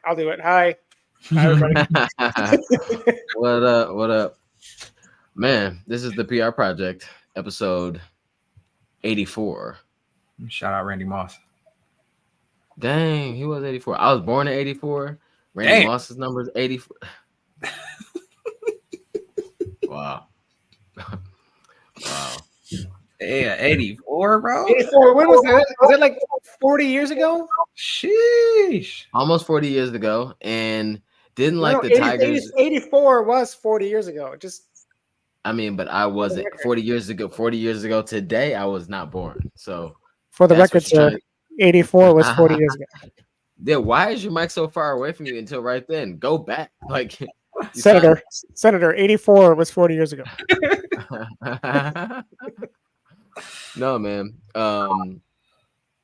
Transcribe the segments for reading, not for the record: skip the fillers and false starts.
I'll do it. Hi everybody. What up? What up? Man, this is the PR Project, episode 84. Shout out Randy Moss. Dang, he was 84. I was born in 84. Randy Damn. Moss's number is 84. Wow. Wow. Yeah, 84, bro. 84. When was that? Was that like 40 years ago? Sheesh. Almost 40 years ago. And didn't No, the 80 Tigers. 84 was 40 years ago. I mean, but I wasn't 40 years ago. 40 years ago today, I was not born. So For the that's record, what you're sir, 84 was 40 years ago. Yeah, why is your mic so far away from you until right then? Go back. Like Senator, 84 was 40 years ago. No, man.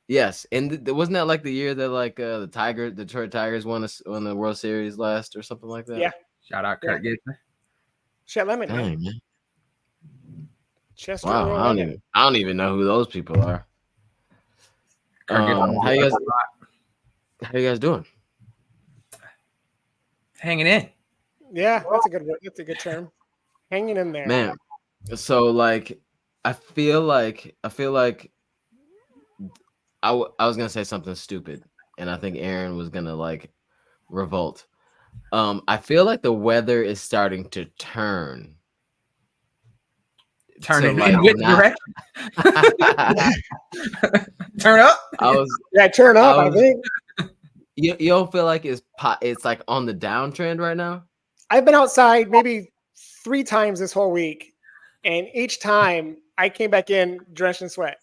Yes, and wasn't that like the year that like the Detroit Tigers won the World Series last or something like that? Yeah. Shout out Kirk Gibson. Chet Lemon. Dang, man. Chester Wow, I don't even know who those people are. How you guys doing? Hanging in. Yeah, that's a good word. That's a good term. Hanging in there. Man. So like I feel like I was gonna say something stupid, and I think Aaron was gonna like revolt. I feel like the weather is starting to turn. Turning in which direction? Turn up? Turn up. I think. You don't feel like it's like on the downtrend right now? I've been outside maybe 3 times this whole week, and each time I came back in drenched in sweat.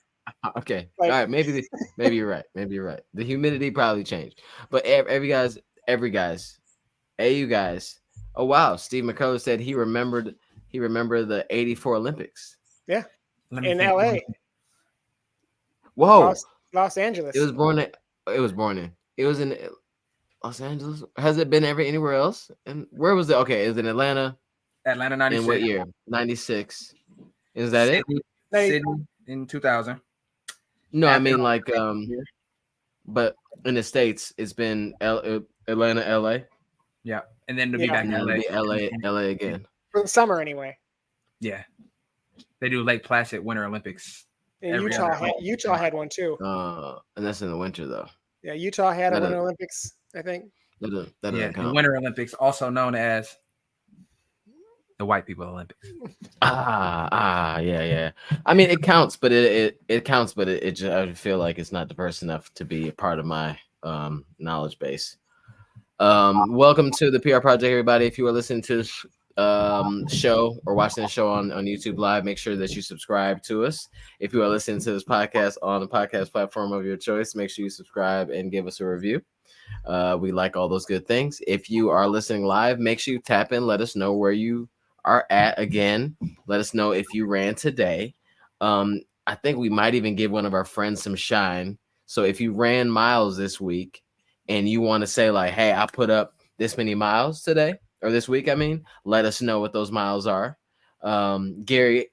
Okay, all right. Maybe you're right. Maybe you're right. The humidity probably changed, but every guys. Hey, you guys. Oh wow, Steve McCullough said he remembered the 84 Olympics. Yeah, in LA. Whoa, Los Angeles. It was in Los Angeles. Has it been anywhere else? And where was it? Okay, it was in Atlanta. Atlanta 96. In what year? 96. Is that Sydney, Sydney in 2000. No, I mean like but in the States it's been Atlanta, LA. Yeah, and then to be back in LA again for the summer anyway. Yeah, they do Lake Placid Winter Olympics. And Utah had one too. And that's in the winter though. Yeah, Utah had a Winter Olympics, I think. The Winter Olympics, also known as the White People Olympics. Yeah. I mean, it counts, but it counts, but it just, I feel like it's not diverse enough to be a part of my knowledge base. Welcome to the PR Project, everybody. If you are listening to this show or watching the show on YouTube Live, make sure that you subscribe to us. If you are listening to this podcast on the podcast platform of your choice, make sure you subscribe and give us a review. We like all those good things. If you are listening live, make sure you tap in. Let us know where you are at again. Let us know if you ran today. I think we might even give one of our friends some shine. So if you ran miles this week and you want to say like, hey, I put up this many miles today or this week, I mean, let us know what those miles are. Gary,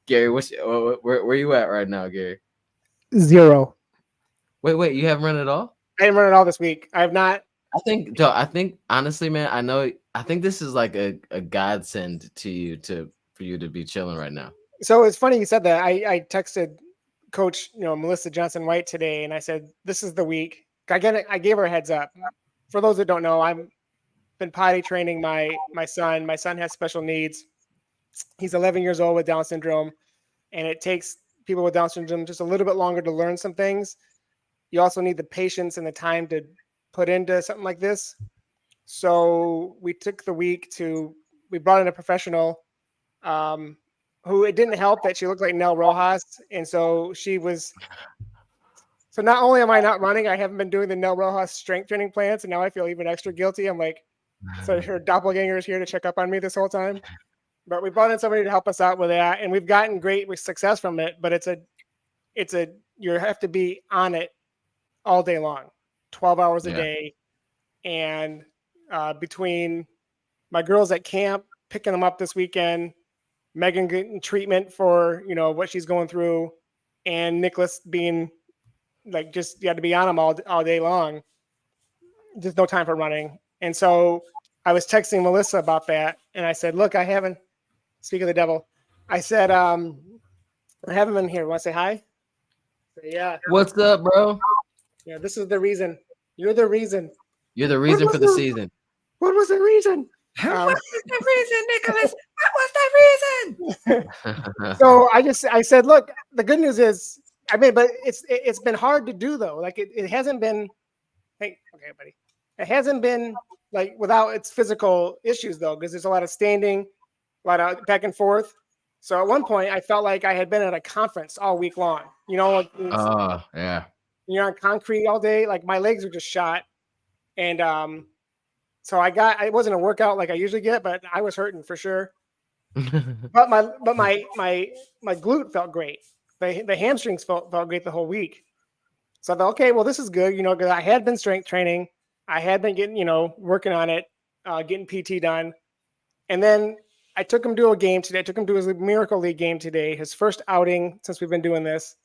where you at right now, Gary? 0. Wait, you haven't run at all? I didn't run at all this week. I have not. I think honestly, man, I think this is like a godsend to you for you to be chilling right now. So it's funny you said that. I texted Coach, Melissa Johnson White today, and I said, this is the week. I gave her a heads up. For those that don't know, I've been potty training my son. My son has special needs. He's 11 years old with Down syndrome, and it takes people with Down syndrome just a little bit longer to learn some things. You also need the patience and the time to put into something like this. So we took the week we brought in a professional who it didn't help that she looked like Nell Rojas. And so so not only am I not running, I haven't been doing the Nell Rojas strength training plans. And now I feel even extra guilty. I'm like, so her doppelganger is here to check up on me this whole time. But we brought in somebody to help us out with that. And we've gotten great success from it, but you have to be on it all day long, 12 hours a day. And between my girls at camp, picking them up this weekend, Megan getting treatment for, what she's going through, and Nicholas being like just you had to be on him all day long. Just no time for running. And so I was texting Melissa about that, and I said, "Look, I haven't." Speak of the devil, I said, "I haven't been here. Want to say hi?" Yeah. What's up, bro? Yeah, this is the reason. You're the reason. You're the reason for the season. What was the reason? What was the reason, Nicholas? What was the reason? So I said, look, the good news is, I mean, but it's been hard to do though. Like it hasn't been. Hey, okay, buddy. It hasn't been like without its physical issues though, because there's a lot of standing, a lot of back and forth. So at one point, I felt like I had been at a conference all week long. You know, like Yeah. You're on concrete all day. Like my legs were just shot, and so it wasn't a workout like I usually get, but I was hurting for sure. but my glute felt great. The hamstrings felt great the whole week. So I thought, okay, well, this is good, you know, because I had been strength training, I had been getting, you know, working on it, getting PT done, and then I took him to a game today. I took him to his Miracle League game today, his first outing since we've been doing this,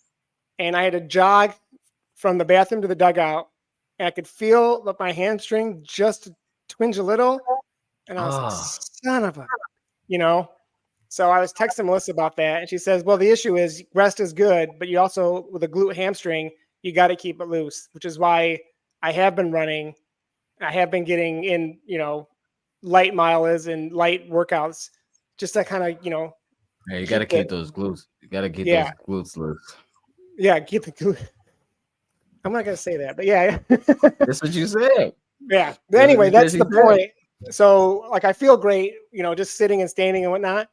and I had to jog from the bathroom to the dugout, and I could feel that my hamstring just twinge a little, and I was like, son of a, you know. So I was texting Melissa about that, and she says, well, the issue is rest is good, but you also, with a glute hamstring, you got to keep it loose, which is why I have been running. I have been getting in, you know, light miles and light workouts just to kind of, you know. Yeah, you got to keep those glutes. You got to keep those glutes loose. Yeah, keep the glute. I'm not going to say that, but yeah. That's what you said. Yeah. But anyway, that's the point. So, like, I feel great, you know, just sitting and standing and whatnot.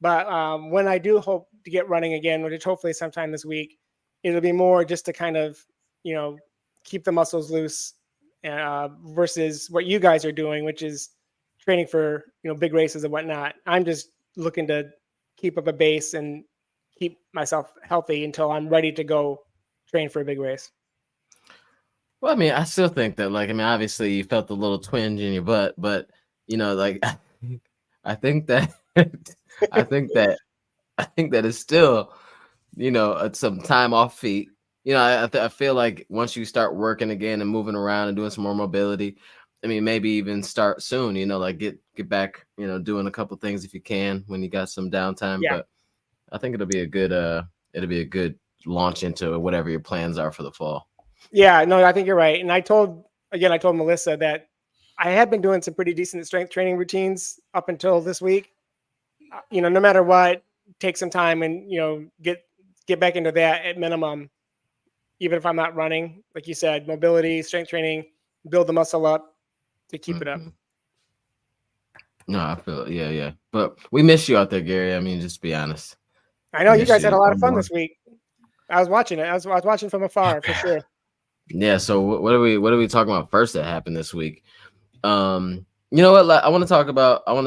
But when I do hope to get running again, which hopefully sometime this week, it'll be more just to kind of, you know, keep the muscles loose versus what you guys are doing, which is training for, you know, big races and whatnot. I'm just looking to keep up a base and keep myself healthy until I'm ready to go train for a big race. Well, I mean, I still think that, like, I mean, obviously you felt a little twinge in your butt, but, you know, like, I think that it's still, you know, some time off feet. You know, I feel like once you start working again and moving around and doing some more mobility, I mean, maybe even start soon, you know, like get back, you know, doing a couple things if you can when you got some downtime. Yeah. But I think it'll be a good launch into whatever your plans are for the fall. Yeah, no, I think you're right. And I told Melissa that I had been doing some pretty decent strength training routines up until this week. You know, no matter what, take some time and, you know, get back into that at minimum, even if I'm not running. Like you said, mobility, strength training, build the muscle up to keep it up. No, I feel it. Yeah. But we miss you out there, Gary. I mean, just to be honest. I know you guys had a lot of fun this week. I was watching it. I was watching from afar for sure. Yeah. So what are we talking about first that happened this week? You know what? I want to talk about. Before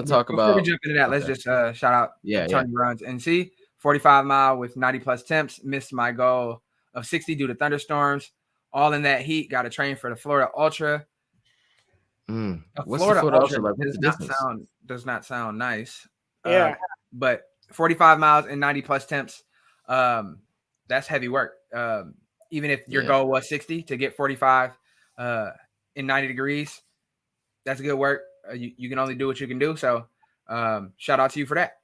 we jump into that, let's just shout out Tony Runs NC 45 mile with 90 plus temps. Missed my goal of 60 due to thunderstorms. All in that heat. Got to train for the Florida Ultra. What's Florida the Florida Ultra? Like, does not sound nice. Yeah. But 45 miles and 90 plus temps. That's heavy work. Even if your goal was 60 to get 45 in 90 degrees, that's good work. You can only do what you can do. So shout out to you for that.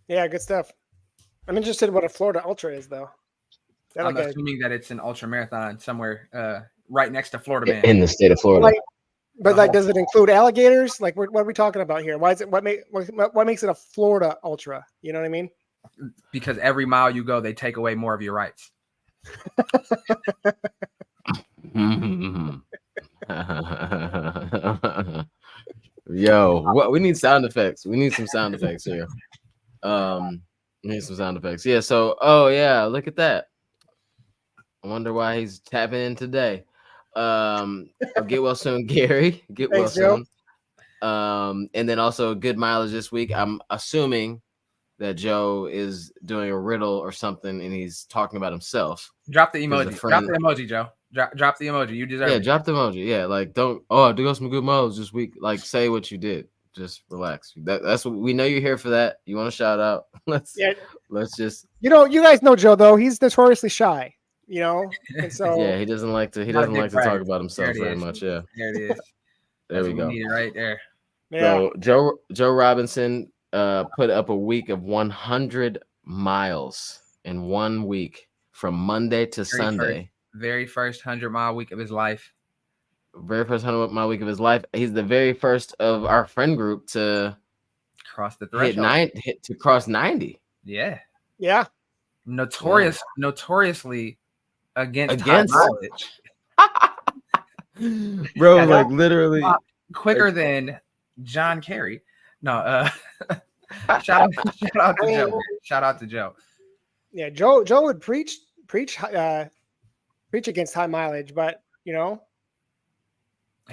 Yeah, good stuff. I'm interested in what a Florida Ultra is, though. I'm assuming that it's an ultra marathon somewhere right next to Florida Man. In the state of Florida. But does it include alligators? Like, what are we talking about here? Why is it? What makes it a Florida Ultra? You know what I mean? Because every mile you go, they take away more of your rights. Yo, what we need sound effects. We need some sound effects here. We need some sound effects. Yeah. So, look at that. I wonder why he's tapping in today. Get well soon, Gary. Get well soon. And then also good mileage this week. I'm assuming that Joe is doing a riddle or something, and he's talking about himself. Drop the emoji. Drop the emoji, Joe. Drop the emoji. You deserve it. Yeah, drop the emoji. Yeah, like I do got some good miles this week. Like, say what you did. Just relax. That's what we know you're here for. That you want to shout out. Let's just. You guys know Joe though. He's notoriously shy. And so he doesn't like to talk about himself very much. Yeah, there it is. There we go. We need it right there. Yeah. So Joe Robinson put up a week of 100 miles in 1 week from Monday to Sunday. Very first 100-mile week of his life. Very first 100-mile week of his life. He's the very first of our friend group to cross the threshold. To cross 90. Yeah. Yeah. Notoriously against mileage. Bro, like literally quicker than John Kerry. No, shout out to Joe. Shout out to Joe. Yeah, Joe would preach against high mileage, but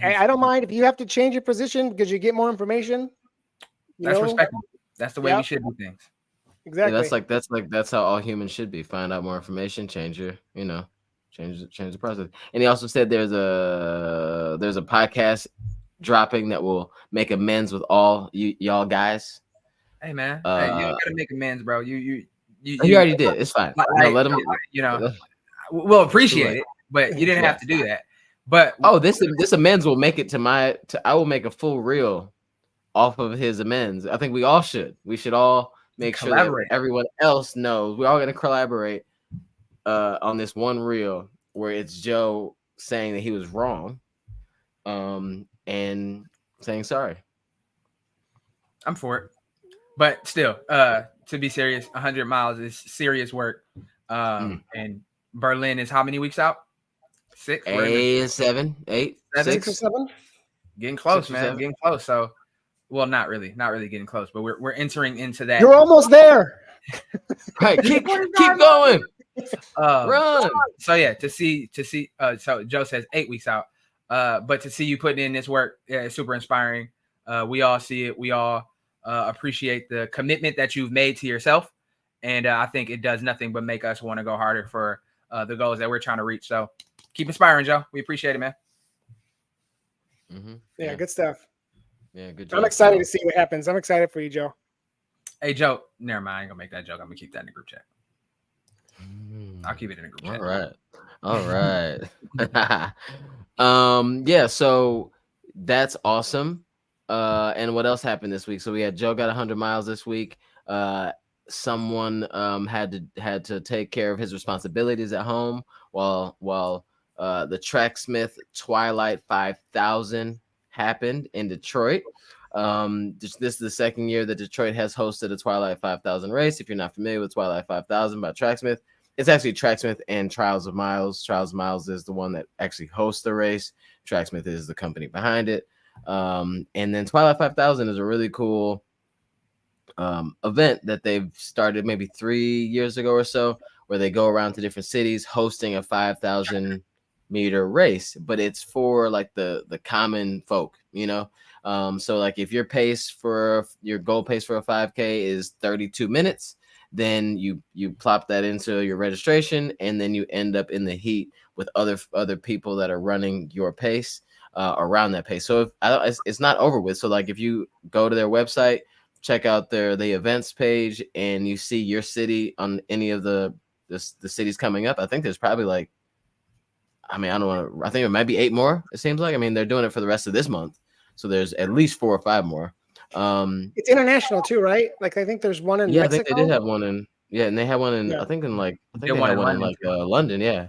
I don't mind if you have to change your position because you get more information. That's respectable. That's the way we should do things. Exactly. Yeah, that's how all humans should be. Find out more information, change the process. And he also said there's a podcast dropping that will make amends with all y'all guys. Hey man, you don't gotta make amends, bro. You already did. It's fine. Let him. We'll appreciate it, but you didn't have to do that. But this amends will make it I will make a full reel off of his amends. I think we all should. We should all make sure that everyone else knows. We're all going to collaborate on this one reel where it's Joe saying that he was wrong, and saying sorry. I'm for it, but still, to be serious, 100 miles is serious work. And Berlin is how many weeks out? 6, 7, 8, 6 or 7. Getting close, man. Getting close. So, well, not really getting close, but we're entering into that. You're almost there. Right, keep going. Run. So yeah, to see. So Joe says 8 weeks out. But to see you putting in this work, is super inspiring. We all see it. We all appreciate the commitment that you've made to yourself, and I think it does nothing but make us want to go harder for the goals that we're trying to reach. So. Keep inspiring, Joe. We appreciate it, man. Mm-hmm. Yeah, good stuff. Yeah, good job. I'm excited to see what happens. I'm excited for you, Joe. Hey, Joe. Never mind. I ain't gonna make that joke. I'm gonna keep that in the group chat. I'll keep it in the group chat. All right. Yeah. So that's awesome. And what else happened this week? So we had Joe got 100 miles this week. Someone had to take care of his responsibilities at home while the Tracksmith Twilight 5000 happened in Detroit. This is the second year that Detroit has hosted a Twilight 5000 race. If you're not familiar with Twilight 5000 by Tracksmith, it's actually Tracksmith and Trials of Miles. Trials of Miles is the one that actually hosts the race. Tracksmith is the company behind it. And then Twilight 5000 is a really cool event that they've started maybe 3 years ago or so, where they go around to different cities hosting a 5,000 meter race, but it's for like the common folk, so like if your goal pace for a 5K is 32 minutes, then you plop that into your registration, and then you end up in the heat with other people that are running your pace around that pace. So it's not over with. So like if you go to their website, check out the events page, and you see your city on any of the cities coming up. I think there's probably I think it might be 8 more. It seems like. I mean, they're doing it for the rest of this month, so there's at least 4 or 5 more. It's international too, right? Like I think there's one in Mexico. I think they did have one in and they had one in I think they had one in London. Yeah.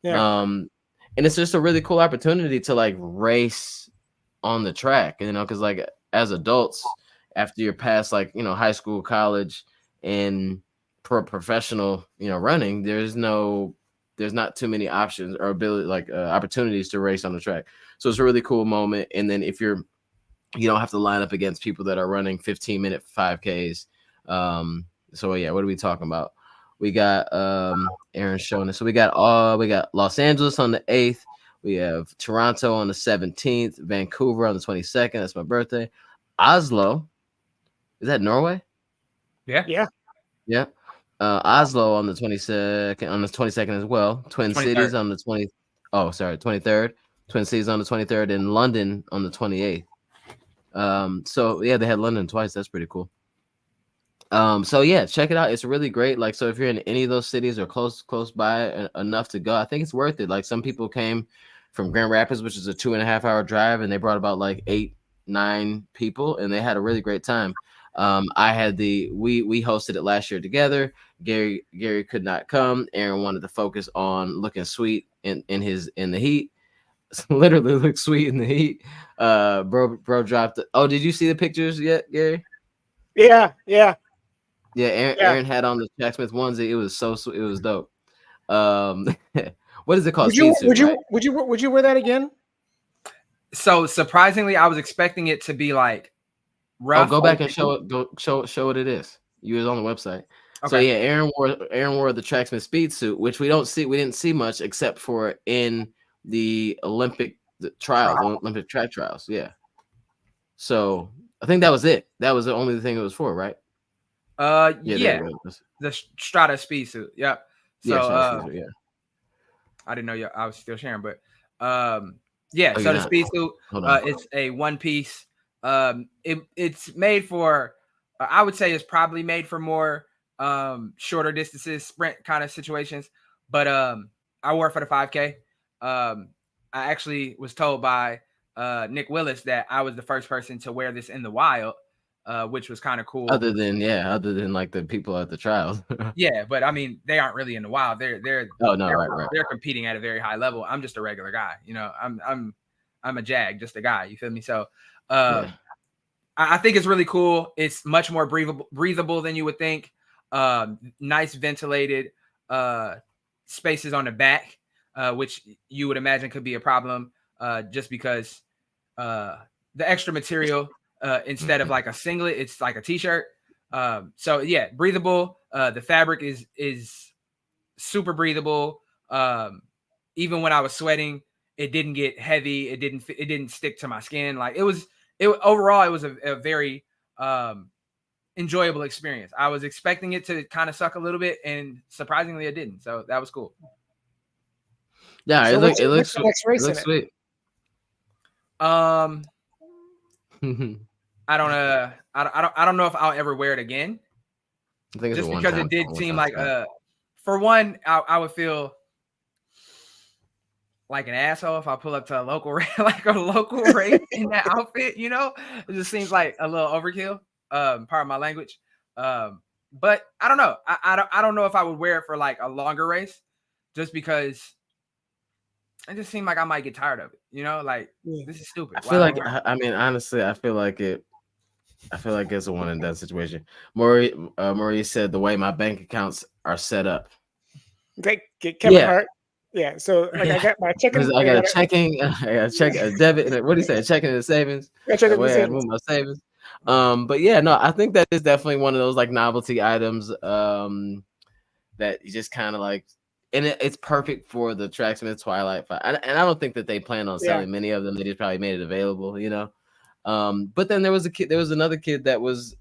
And it's just a really cool opportunity to race on the track, because as adults, after you're past high school, college, and professional running, there's not too many options or opportunities to race on the track. So it's a really cool moment. And then if you don't have to line up against people that are running 15-minute 5Ks. So yeah, what are we talking about? We got Aaron showing us. So we got Los Angeles on the 8th. We have Toronto on the 17th, Vancouver on the 22nd. That's my birthday. Oslo. Is that Norway? Yeah. Oslo on the 22nd as well. Twin 23rd. Cities on the 23rd. Twin Cities on the 23rd, and London on the 28th. So yeah, they had London twice. That's pretty cool. So yeah, check it out. It's really great. Like, so if you're in any of those cities or close by enough to go, I think it's worth it. Like, some people came from Grand Rapids, which is a 2.5-hour drive, and they brought about like 8-9 people, and they had a really great time. I had we hosted it last year together. Gary could not come. Aaron wanted to focus on looking sweet in the heat. Literally look sweet in the heat. Bro dropped it. Oh, did you see the pictures yet, Gary? Yeah. Aaron had on the Jack Smith onesie. It was so sweet. It was dope. What is it called? Would you wear that again? So surprisingly, I was expecting it to be like rough. Oh, go back and show it. Go show what it is. You was on the website. Okay. So yeah, Aaron wore the Tracksmith speed suit, which we didn't see much except for in the Olympic Olympic track trials. Yeah. So I think that was it. That was the only thing it was for, right? Yeah. The Strata speed suit. Yep. So yeah. I didn't know I was still sharing, but yeah. So the speed suit, it's a one piece. It's made for, I would say it's probably made for more shorter distances, sprint kind of situations. But I wore it for the 5K. I actually was told by Nick Willis that I was the first person to wear this in the wild, which was kind of cool. Other than like the people at the trials. Yeah, but I mean, they aren't really in the wild. They're right. They're competing at a very high level. I'm just a regular guy, you know. I'm a jag, just a guy. You feel me? So I think it's really cool. It's much more breathable than you would think. Nice ventilated spaces on the back, which you would imagine could be a problem, just because the extra material, instead of like a singlet, it's like a t-shirt. So yeah, breathable. The fabric is super breathable. Even when I was sweating, it didn't get heavy. It didn't stick to my skin. Like overall, it was a very enjoyable experience. I was expecting it to kind of suck a little bit, and surprisingly it didn't. So that was cool. Yeah, so it looks sweet. I don't know if I'll ever wear it again. I think just because it did seem like for one, I would feel like an asshole if I pull up to a local race in that outfit, you know. It just seems like a little overkill. Part of my language. But I don't know. I don't know if I would wear it for like a longer race, just because it just seemed like I might get tired of it. You know, like this is stupid. Honestly, I feel like it's a one and done situation. Marie said the way my bank accounts are set up. Okay, Kevin Hart. Yeah, so like I got my checking. I got a debit. What do you say? A checking and a savings. The way I move my savings. But yeah, no, I think that is definitely one of those like novelty items that you just kind of like, and it's perfect for the Tracksmith Twilight 5. And I don't think that they plan on selling many of them. They just probably made it available, you know. But then there was another kid that was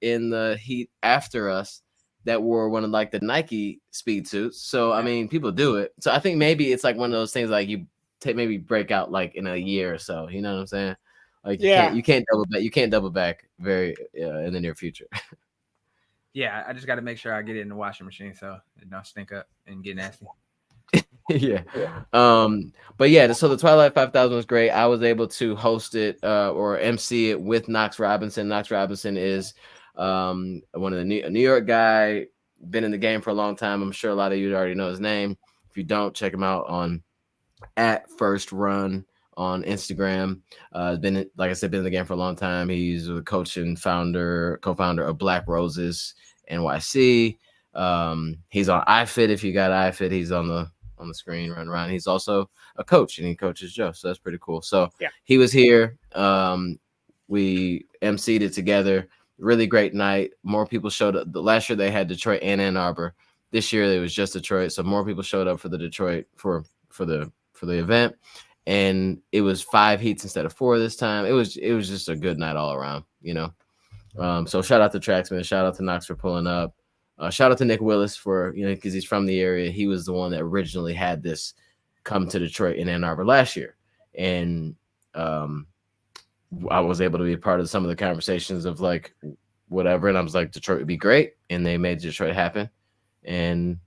in the heat after us that wore one of like the Nike speed suits. So I mean, people do it. So I think maybe it's like one of those things like you maybe break out like in a year or so. You know what I'm saying? Like you can't double back. You can't double back very in the near future. Yeah, I just got to make sure I get it in the washing machine so it don't stink up and get nasty. Yeah. But yeah, so the Twilight 5000 was great. I was able to host it or MC it with Knox Robinson. Knox Robinson is one of the New York guy, been in the game for a long time. I'm sure a lot of you already know his name. If you don't, check him out on @FirstRun on Instagram. Been, like I said, been in the game for a long time. He's a coach and co-founder of Black Roses NYC. He's on iFit. If you got iFit, he's on the screen running around. He's also a coach and he coaches Joe. So that's pretty cool. So he was here. We MC'd it together. Really great night. More people showed up. The last year they had Detroit and Ann Arbor. This year it was just Detroit. So more people showed up for the Detroit for the event. And it was 5 heats instead of 4 this time. It was just a good night all around, you know. So shout out to Tracksmith, shout out to Knox for pulling up. Shout out to Nick Willis for, you know, because he's from the area. He was the one that originally had this come to Detroit and Ann Arbor last year. And I was able to be part of some of the conversations of like whatever, and I was like, Detroit would be great, and they made Detroit happen, and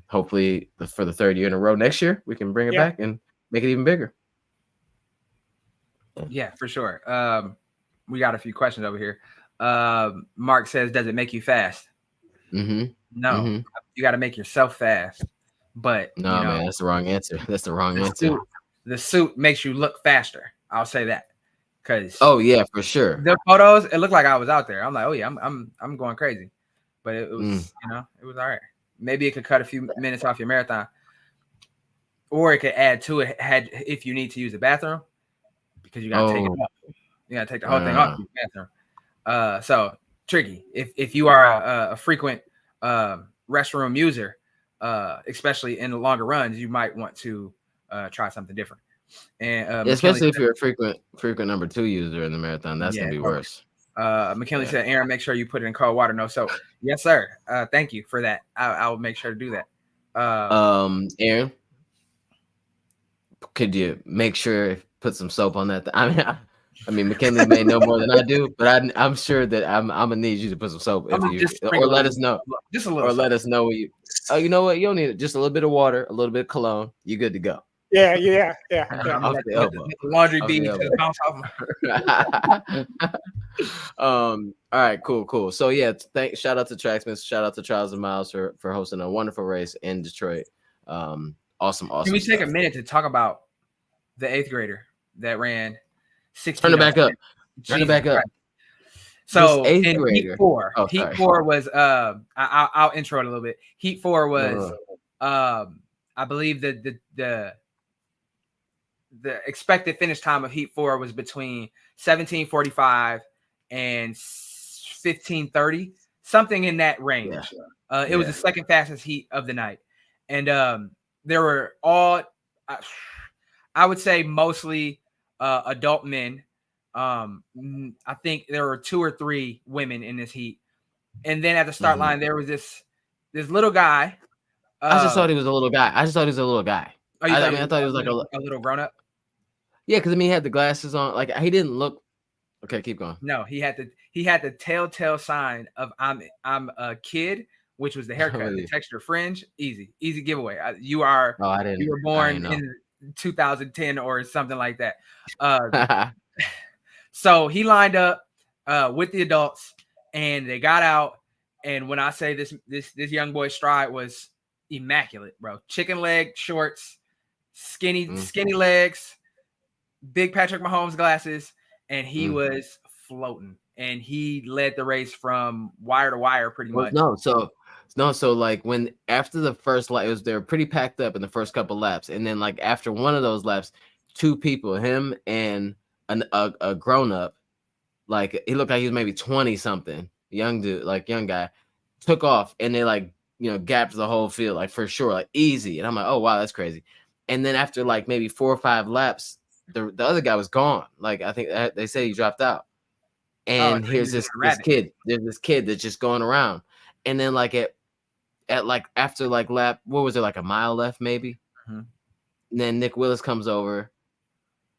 hopefully for the third year in a row next year we can bring it back and make it even bigger. Yeah, for sure. We got a few questions over here. Mark says, does it make you fast? Mm-hmm. No, you got to make yourself fast. But no, man, that's the wrong answer. That's the wrong answer. The suit makes you look faster. I'll say that. Because yeah, for sure. The photos, it looked like I was out there. I'm like, oh yeah, I'm going crazy. But it was, it was all right. Maybe it could cut a few minutes off your marathon, or it could add to it if you need to use the bathroom, because you gotta take it off. You gotta take the whole thing off the bathroom. So tricky. If you are a frequent restroom user, especially in the longer runs, you might want to try something different. And especially if you're a frequent number 2 user in the marathon, that's gonna be worse. McKinley said, Aaron, make sure you put it in cold water, no soap. Yes, sir. Thank you for that. I will make sure to do that. Aaron, could you make sure put some soap on that? I mean, McKinley may know more than I do, but I'm sure that I'm gonna need you to put some soap or let us know. Just a little. Or let us know what you. Oh, you know what? You don't need it. Just a little bit of water, a little bit of cologne. You're good to go. Yeah. Off the elbow. Laundry bead to bounce off. All right, cool. So yeah, shout out to Tracksmith, shout out to Trials and Miles for hosting a wonderful race in Detroit. Awesome. Can we take a minute to talk about the 8th grader that ran 16? Turn it back up. Turn it back up. So in Heat 4, Heat 4 was I'll intro it a little bit. Heat 4 was I believe the expected finish time of Heat 4 was between 17:45 and 15:30, something in that range. It was the second fastest heat of the night, and there were all, I would say, mostly adult men. I think there were 2 or 3 women in this heat, and then at the start line there was this little guy. I just thought he was a little guy. I thought he was like a little grown up. Yeah, because he had the glasses on. Like he didn't look. Okay, keep going. No, he had the telltale sign of I'm a kid, which was the haircut, the texture fringe. Easy giveaway. You are. Oh, I didn't. You were born in 2010 or something like that. So he lined up with the adults, and they got out. And when I say this young boy's stride was immaculate, bro. Chicken leg shorts, skinny legs, big Patrick Mahomes glasses, and he was floating. And he led the race from wire to wire pretty much. So like when after the first lap, they were pretty packed up in the first couple laps, and then like after one of those laps, 2 people, him and a grown up, like he looked like he was maybe 20 something, young guy, took off, and they like gapped the whole field, like for sure, like easy. And I'm like, oh wow, that's crazy. And then after like maybe 4 or 5 laps, the other guy was gone. Like I think they say he dropped out. And here's this kid. There's this kid that's just going around. And then like at like after like lap, what was it, like a mile left maybe? And then Nick Willis comes over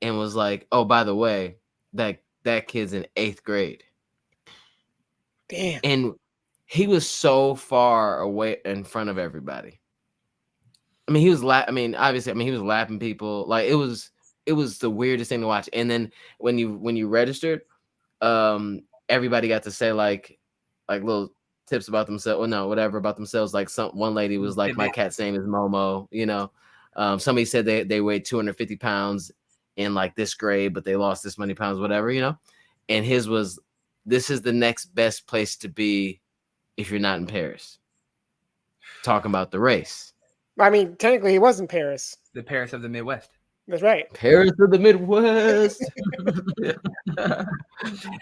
and was like, oh, by the way, that kid's in 8th grade. Damn. And he was so far away in front of everybody. I mean, he was he was lapping people. Like it was the weirdest thing to watch. And then when you registered, everybody got to say like little tips about themselves. Well, no, whatever about themselves. Like one lady was like, my cat's name is Momo. Somebody said they weighed 250 pounds in like this grade, but they lost this many pounds, whatever. And his was, this is the next best place to be if you're not in Paris. Talking about the race. I mean, technically, he was in Paris. The Paris of the Midwest. That's right. Paris of the Midwest. But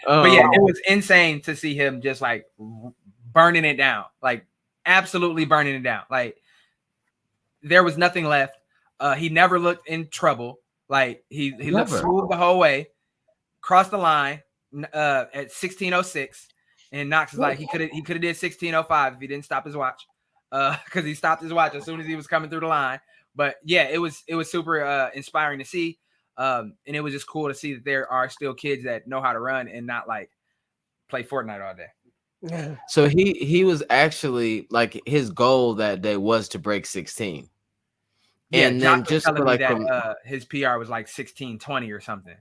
yeah, it was insane to see him just like burning it down, like absolutely burning it down. Like there was nothing left. He never looked in trouble. Like he looked smooth the whole way. Crossed the line at 16:06, and Knox is like he could have did 16:05 if he didn't stop his watch. Because he stopped his watch as soon as he was coming through the line. But yeah, it was super inspiring to see. And it was just cool to see that there are still kids that know how to run and not like play Fortnite all day. So he was actually like his goal that day was to break 16. Yeah, and Josh then just telling for me like that his PR was like 16:20 or something.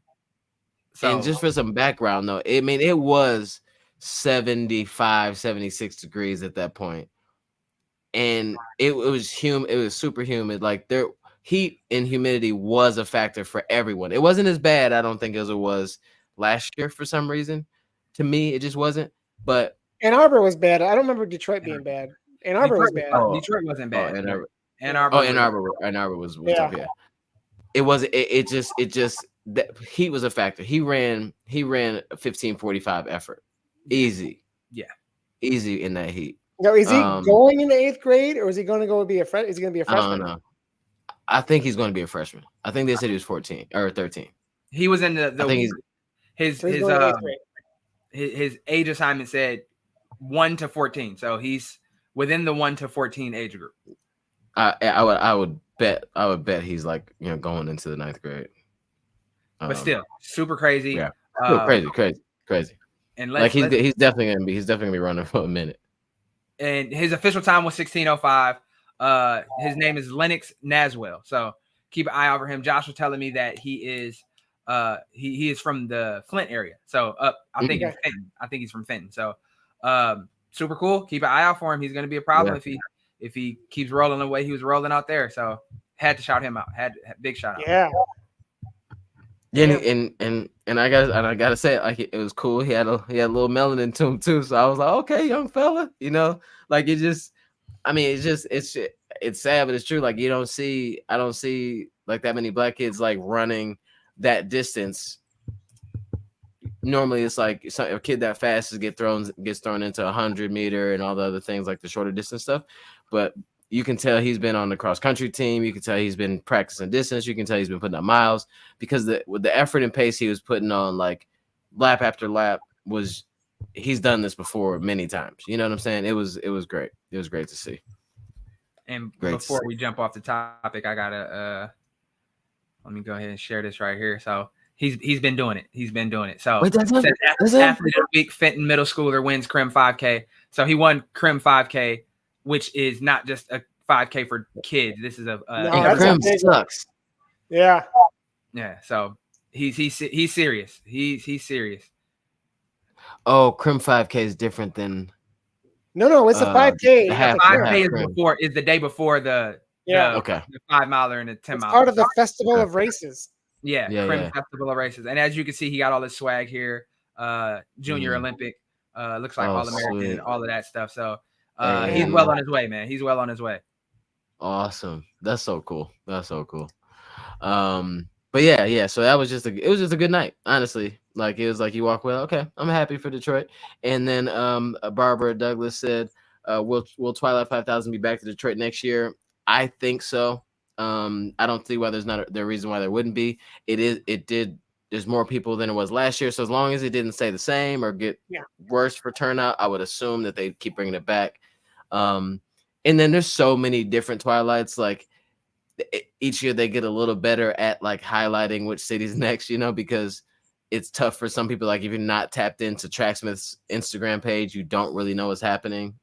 So, and just for some background though, it was 75, 76 degrees at that point. And it was humid, it was super humid. Like there heat and humidity was a factor for everyone. It wasn't as bad, I don't think, as it was last year for some reason. To me, it just wasn't. But Ann Arbor was bad. I don't remember Detroit being bad. Ann Arbor was bad. Detroit wasn't bad. Ann Arbor was tough, yeah. It wasn't. It just that heat was a factor. He ran a 15:45 effort, easy, easy in that heat. Now, is he going in the 8th grade, or is he going to go be a freshman? Is he going to be a freshman? I don't know. I think he's going to be a freshman. I think they said he was 14 or 13. He was in the I think his age assignment said 1 to 14, so he's within the 1 to 14 age group. I would bet he's like going into the 9th grade. But still, super crazy. Yeah, crazy. And he's definitely gonna be running for a minute. And his official time was 16:05. His name is Lennox Naswell. So keep an eye out for him. Josh was telling me that he is he is from the Flint area. So I think he's Fenton. I think he's from Fenton. So super cool. Keep an eye out for him. He's gonna be a problem if he keeps rolling the way he was rolling out there. So had to shout him out. Had big shout out. Yeah. Yeah, and I gotta say it, like it was cool. He had a little melanin to him too, so I was like, okay, young fella, like it's sad, but it's true. Like I don't see like that many black kids like running that distance. Normally, it's like a kid that fast gets thrown into 100-meter and all the other things like the shorter distance stuff, but you can tell he's been on the cross country team. You can tell he's been practicing distance. You can tell he's been putting up miles because with the effort and pace he was putting on, like lap after lap, he's done this before many times. You know what I'm saying? It was great. It was great to see. And before we jump off the topic, I gotta let me go ahead and share this right here. So he's been doing it. He's been doing it. So athlete of the week, Fenton middle schooler wins Crim 5K. So he won Crim 5K. Which is not just a 5K for kids. This is Crim sucks. Yeah. Yeah. So he's serious. He's serious. Oh, Crim 5K is different than. No, it's a 5K. The 5K is the day before the 5-miler and the 10-mile. It's part of the Festival of Races. Yeah, Crim Festival of Races. And as you can see, he got all this swag here. Junior Olympic. Looks like All-American and all of that stuff. So. He's well on his way, man. He's well on his way. Awesome. That's so cool. But yeah. So that was just a good night, honestly. Like it was like you walk well. Okay, I'm happy for Detroit. And then Barbara Douglas said, "Will Twilight 5000 be back to Detroit next year?" I think so. I don't see why there's not the reason why there wouldn't be. It did. There's more people than it was last year. So as long as it didn't stay the same or get worse for turnout, I would assume that they keep bringing it back. And then there's so many different Twilights. Like each year they get a little better at like highlighting which city's next, because it's tough for some people. Like if you're not tapped into Tracksmith's Instagram page, you don't really know what's happening,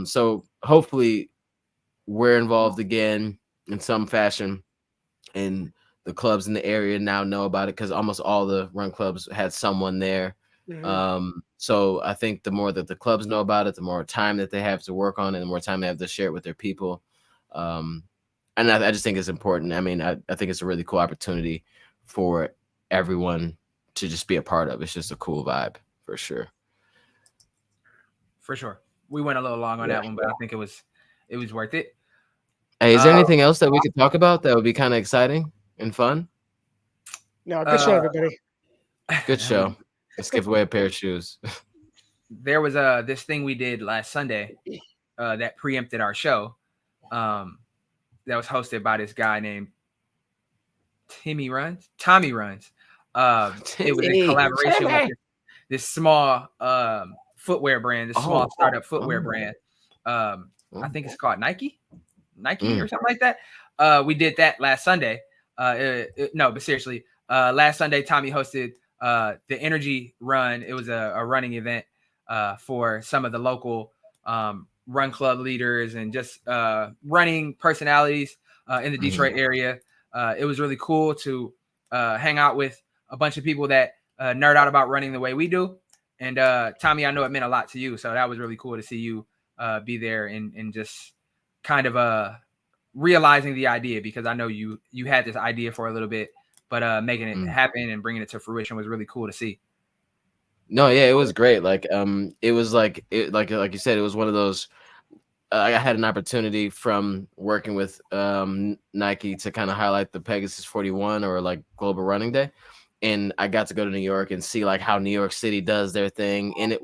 So hopefully we're involved again in some fashion, and the clubs in the area now know about it because almost all the run clubs had someone there. Mm-hmm. So I think the more that the clubs know about it, the more time that they have to work on it, the more time they have to share it with their people. And I just think it's important. I mean, I think it's a really cool opportunity for everyone to just be a part of. It's just a cool vibe for sure. For sure. We went a little long on that one, but I think it was worth it. Hey, is there anything else that we could talk about that would be kind of exciting and fun? No, good show, everybody. Good show. Let's give away a pair of shoes. There was this thing we did last Sunday that preempted our show. That was hosted by this guy named Tommy Runs. It was in collaboration with this small footwear brand, this small startup footwear brand. I think it's called Nike or something like that. We did that last Sunday. No, but seriously, last Sunday, Tommy hosted the Energy Run. It was a running event for some of the local run club leaders and just running personalities in the Detroit area. It was really cool to hang out with a bunch of people that nerd out about running the way we do. And Tommy, I know it meant a lot to you, so that was really cool to see you be there and just kind of realizing the idea, because I know you had this idea for a little bit, but making it happen and bringing it to fruition was really cool to see. No, yeah, it was great. Like, it was like you said, it was one of those. I had an opportunity from working with Nike to kind of highlight the Pegasus 41 or like Global Running Day, and I got to go to New York and see like how New York City does their thing. And it,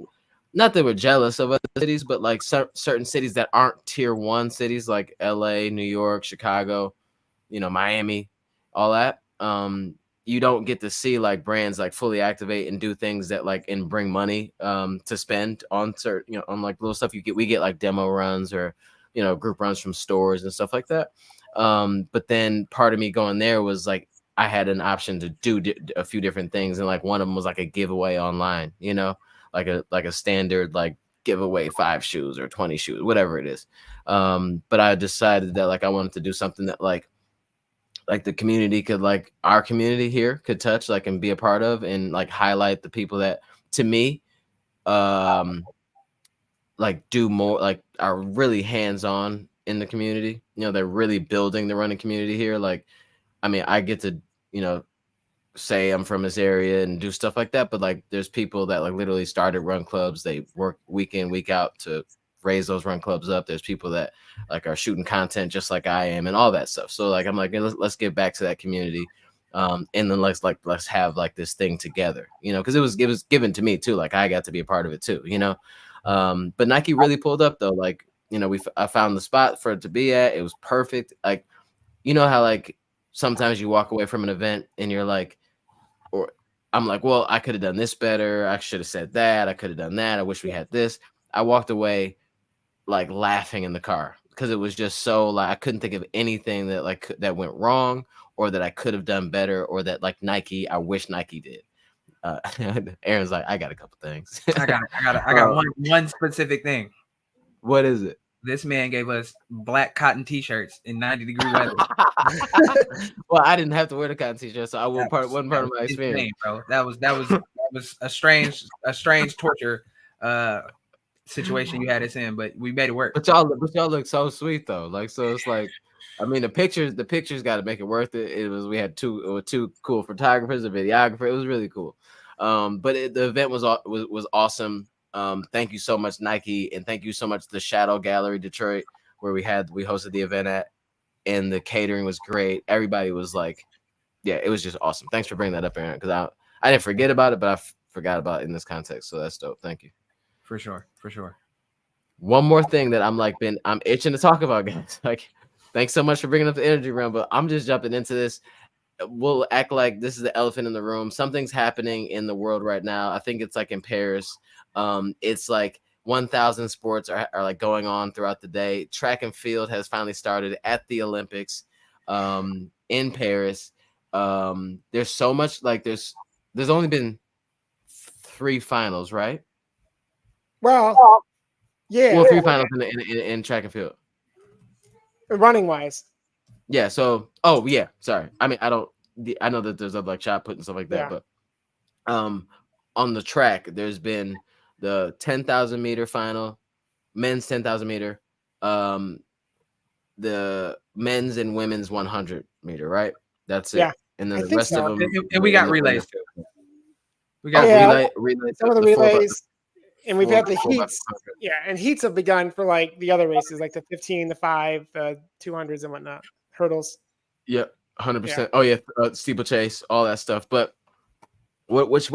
not that we're jealous of other cities, but like certain cities that aren't tier 1 cities like LA, New York, Chicago, Miami, all that. You don't get to see like brands like fully activate and do things that like and bring money to spend on certain, on like little stuff. We get like demo runs or group runs from stores and stuff like that. But then part of me going there was like I had an option to do a few different things, and like one of them was like a giveaway online, like a standard like giveaway 5 shoes or 20 shoes, whatever it is. But I decided that like I wanted to do something that like the community could, like our community here could touch, like, and be a part of, and like highlight the people that to me like do more, like are really hands-on in the community. They're really building the running community here. Like, I mean, I get to say I'm from this area and do stuff like that, but like there's people that like literally started run clubs. They work week in, week out to raise those run clubs up. There's people that like are shooting content just like I am and all that stuff. So like I'm like, let's get back to that community, and then let's have like this thing together, because it was given to me too. Like I got to be a part of it too, but Nike really pulled up though. Like I found the spot for it to be at. It was perfect. Like how like sometimes you walk away from an event and you're like, or I'm like, well, I could have done this better. I should have said that. I could have done that. I wish we had this. I walked away like laughing in the car because it was just so like I couldn't think of anything that like that went wrong or that I could have done better or that like Nike, I wish Nike did. Aaron's like, I got a couple things. I got one specific thing. What is it? This man gave us black cotton t-shirts in 90-degree weather. Well, I didn't have to wear the cotton t-shirt, so I wasn't part of my experience. Insane, bro. That was a strange torture situation you had us in, but we made it work. But y'all look so sweet though. Like, so it's like, I mean, the pictures got to make it worth it. We had two cool photographers, a videographer. It was really cool. But the event was awesome. Thank you so much, Nike, and thank you so much the Shadow Gallery Detroit, where we hosted the event at, and the catering was great. Everybody was like, yeah, it was just awesome. Thanks for bringing that up, Aaron, because I didn't forget about it, but I forgot about it in this context. So that's dope. Thank you. For sure. One more thing that I'm itching to talk about, guys. Like, thanks so much for bringing up the Energy Run, but I'm just jumping into this. We'll act like this is the elephant in the room. Something's happening in the world right now. I think it's like in Paris. It's like 1,000 sports are like going on throughout the day. Track and field has finally started at the Olympics in Paris. There's so much, like there's only been 3 finals, right? Well, yeah. Well, 3 finals in track and field. Running wise. Yeah. So, yeah. Sorry. I mean, I know that there's like shot put and stuff like that, but on the track, there's been the 10,000 meter final, men's 10,000 meter, the men's and women's 100 meter, right? That's it. Yeah. And then the rest of them. And we got relays too. We got relays. Some of the relays. And we've had the heats. Yeah, and heats have begun for like the other races, like the 15, the 5, the 200s and whatnot. Hurdles. Yeah, 100%. Yeah. Oh yeah, steeplechase, all that stuff. But which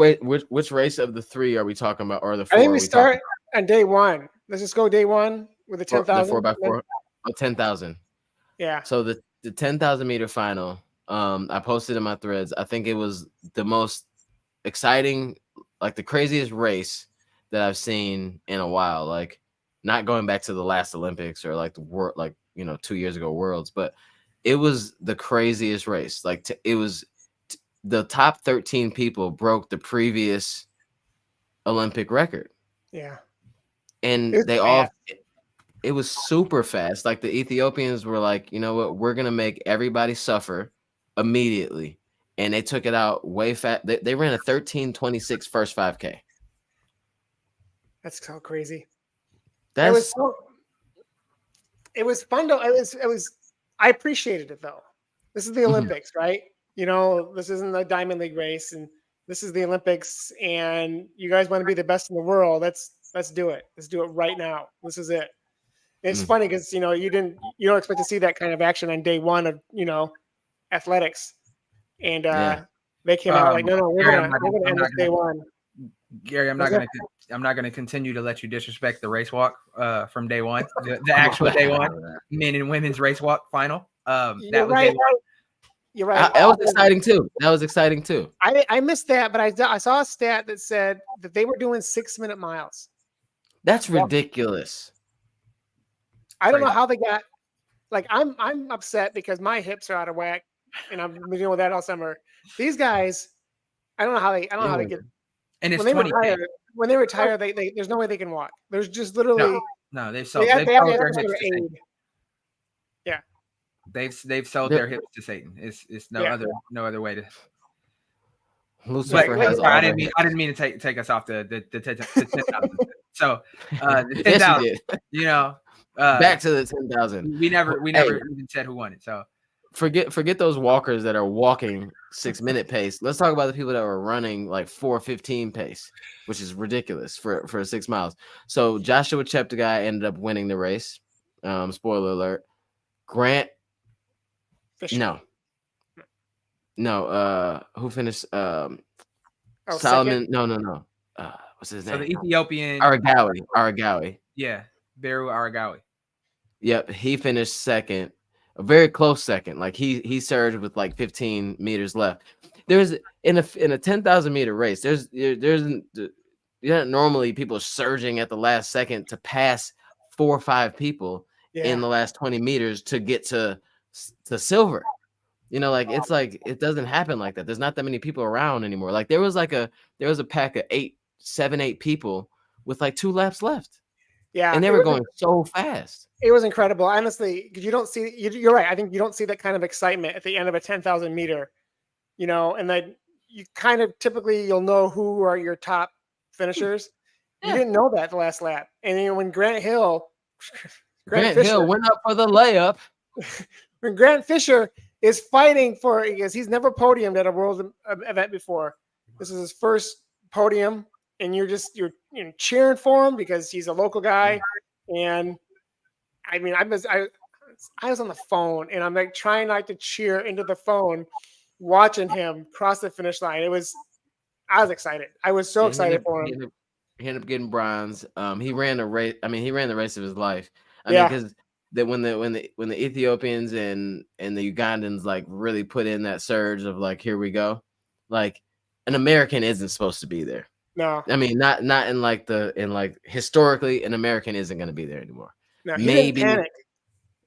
race of the 3 are we talking about, or the 4? I think we start on day 1. Let's just go day 1 with the 10,000. The 4x4. 10,000. Yeah. So the 10,000 meter final. I posted in my threads. I think it was the most exciting, like the craziest race that I've seen in a while. Like, not going back to the last Olympics or like the world, like 2 years ago Worlds, but it was the craziest race. Like it was the top 13 people broke the previous Olympic record. Yeah. And they all, it was super fast. Like the Ethiopians were like, you know what, we're going to make everybody suffer immediately. And they took it out way fast. They ran a 13:26 first 5K. That's so crazy. It was fun though. I appreciated it though. This is the Olympics, right? You know, this isn't the Diamond League race, and this is the Olympics, and you guys want to be the best in the world. Let's do it. Let's do it right now. This is it. It's funny because, you know, you don't expect to see that kind of action on day one of, you know, athletics. And they came out like, no, we're gonna end this day one. Gary, I'm not gonna continue to let you disrespect the race walk from day one, the actual day one, men and women's race walk final. You're right. That was exciting too. I missed that, but I saw a stat that said that they were doing 6-minute miles. That's ridiculous. I don't know how they got. Like, I'm upset because my hips are out of whack, and I've been dealing with that all summer. These guys, I don't know how they get. And it's when they retire, they there's no way they can walk. There's just literally they've sold their hips to Satan. Yeah, they've sold their hips to Satan. It's no other way to. Lucifer has I didn't mean to take us off the 10,000. So the 10,000, you know, back to the 10,000. We never even said who won it. So forget those walkers that are walking 6-minute pace. Let's talk about the people that were running like 4:15 pace, which is ridiculous for 6 miles. So Joshua Cheptegei ended up winning the race. Spoiler alert. Grant Fisher. No. Who finished? Solomon. Second? No. What's his name? So the Ethiopian Aragawi. Yeah, Beru Aragawi. Yep, he finished second, a very close second. Like he surged with like 15 meters left. There's in a 10,000 meter race. There's not normally people surging at the last second to pass 4 or 5 people in the last 20 meters to get to silver. You know, like it's like it doesn't happen like that. There's not that many people around anymore. Like there was a pack of 7-8 people with like 2 laps left. Yeah, and they were going so fast. It was incredible, honestly, because you don't see. You're right. I think you don't see that kind of excitement at the end of a 10,000 meter. You know, and then you kind of typically you'll know who are your top finishers. You didn't know that the last lap, and then when Grant Hill went up for the layup. When Grant Fisher is fighting for, because he's never podiumed at a world event before. This is his first podium, and you're cheering for him because he's a local guy. And I mean, I was on the phone, and I'm like trying not to cheer into the phone, watching him cross the finish line. I was excited. I was so excited for him. He ended up getting bronze. He ran the race. I mean, he ran the race of his life. I mean, because that when the Ethiopians and the Ugandans like really put in that surge of like, here we go, like an American isn't supposed to be there. No, I mean not in historically an American isn't going to be there anymore. No, he didn't panic.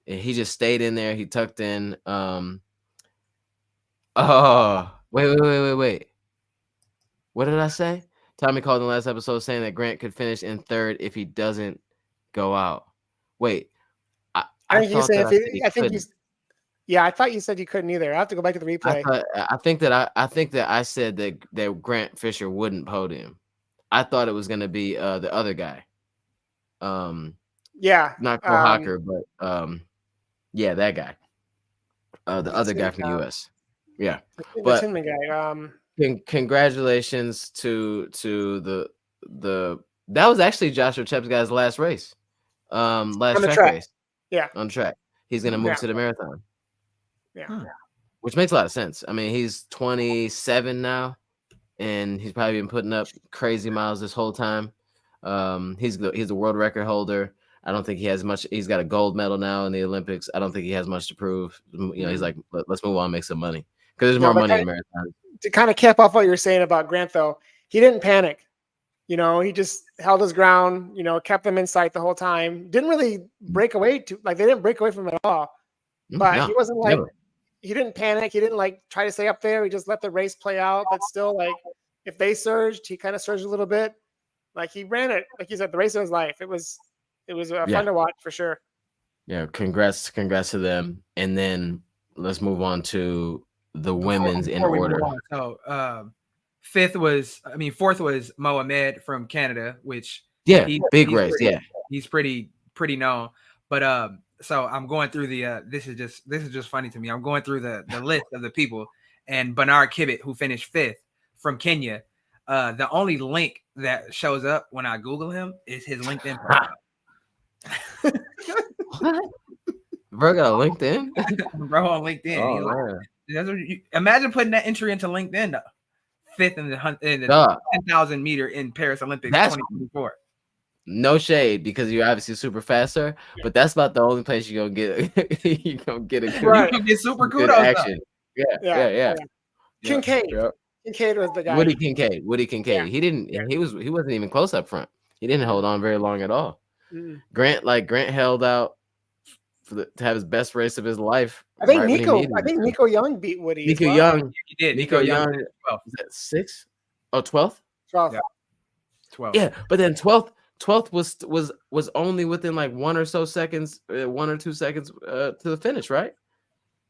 He just stayed in there. He tucked in. Oh wait. What did I say? Tommy called in the last episode saying that Grant could finish in third if he doesn't go out. Wait. I thought you said you couldn't either. I have to go back to the replay. I think that I said that Grant Fisher wouldn't podium. I thought it was going to be the other guy. Not Cole Hocker, but that guy. The other guy from the US. Yeah. But the guy. Congratulations to the that was actually Joshua Cheptegei's last race. Last track race. Yeah. On track. He's gonna move to the marathon. Yeah. Which makes a lot of sense. I mean, he's 27 now, and he's probably been putting up crazy miles this whole time. He's a world record holder. I don't think he has much. He's got a gold medal now in the Olympics. I don't think he has much to prove. You know, he's like, let's move on, make some money, because there's more money in marathon. To kind of cap off what you're saying about Grant, though, he didn't panic. You know, he just held his ground. You know, kept them in sight the whole time. Didn't really break away they didn't break away from him at all. but No, he wasn't like never. he didn't panic. He didn't like try to stay up there. He just let the race play out. But still, like if they surged, he kind of surged a little bit. Like he ran it, like you said, the race of his life. It was fun to watch for sure. Yeah, congrats to them. And then let's move on to the women's in order. So fourth was Mohamed from Canada, which big race. He's pretty known. But so I'm going through the this is just funny to me. I'm going through the list of the people, and Bernard Kibet, who finished 5th from Kenya, the only link that shows up when I Google him is his LinkedIn profile. What? Bro got a LinkedIn? Bro on LinkedIn. Oh, imagine putting that entry into LinkedIn though. 5th in the 10,000 meter in Paris Olympics 2024. No shade because you're obviously super faster, but that's about the only place you're gonna get you're gonna get a good, right. You get super kudos action. Yeah. Kincaid. Kincaid was the guy. Woody Kincaid. Yeah. He wasn't even close up front. He didn't hold on very long at all. Grant held out to have his best race of his life. I think Nico Young beat Woody. Nico Young. He did. Nico Young. Was that 6th? Oh, 12th? 12th. Yeah. 12th. Yeah, but then 12th was only within like 1 or 2 seconds to the finish, right?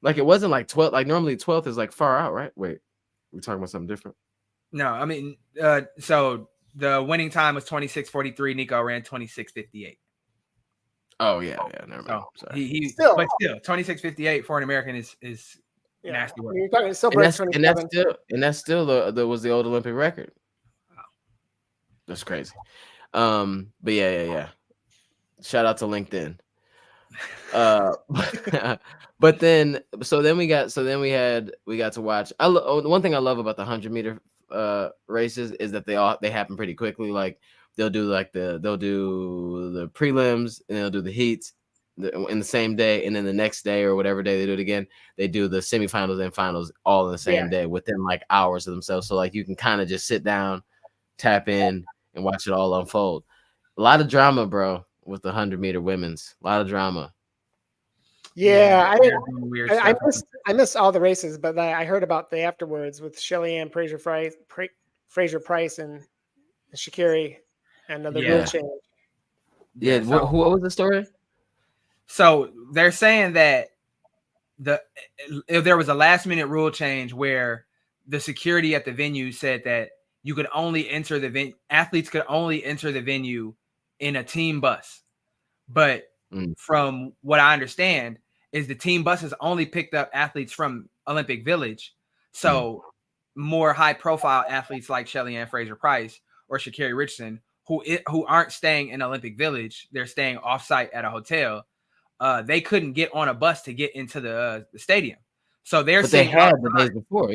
Like it wasn't like 12th. Like normally 12th is like far out, right? Wait, we're talking about something different. No, I mean, so the winning time was 26:43. Nico ran 26:58. Oh yeah, never mind. So he still 26:58 for an American is nasty work. That's still was the old Olympic record. Wow. That's crazy. But yeah. Shout out to LinkedIn. But then we got to watch. One thing I love about the 100 meter races is that they happen pretty quickly. Like they'll do the prelims and they'll do the heats in the same day, and then the next day or whatever day they do it again, they do the semifinals and finals all in the same day within like hours of themselves. So like you can kind of just sit down, tap in, and watch it all unfold. A lot of drama, bro, with the 100 meter women's. A lot of drama. Yeah, I missed all the races, but I heard about the afterwards with Shelly-Ann Fraser-Price and Sha'Carri and the rule change. Yeah, what was the story? So they're saying that if there was a last minute rule change where the security at the venue said that you could only enter athletes could only enter the venue in a team bus. But from what I understand is the team buses only picked up athletes from Olympic Village. So more high profile athletes like Shelly-Ann Fraser-Price or Sha'Carri Richardson who aren't staying in Olympic Village, they're staying offsite at a hotel. They couldn't get on a bus to get into the stadium. So they had the days before,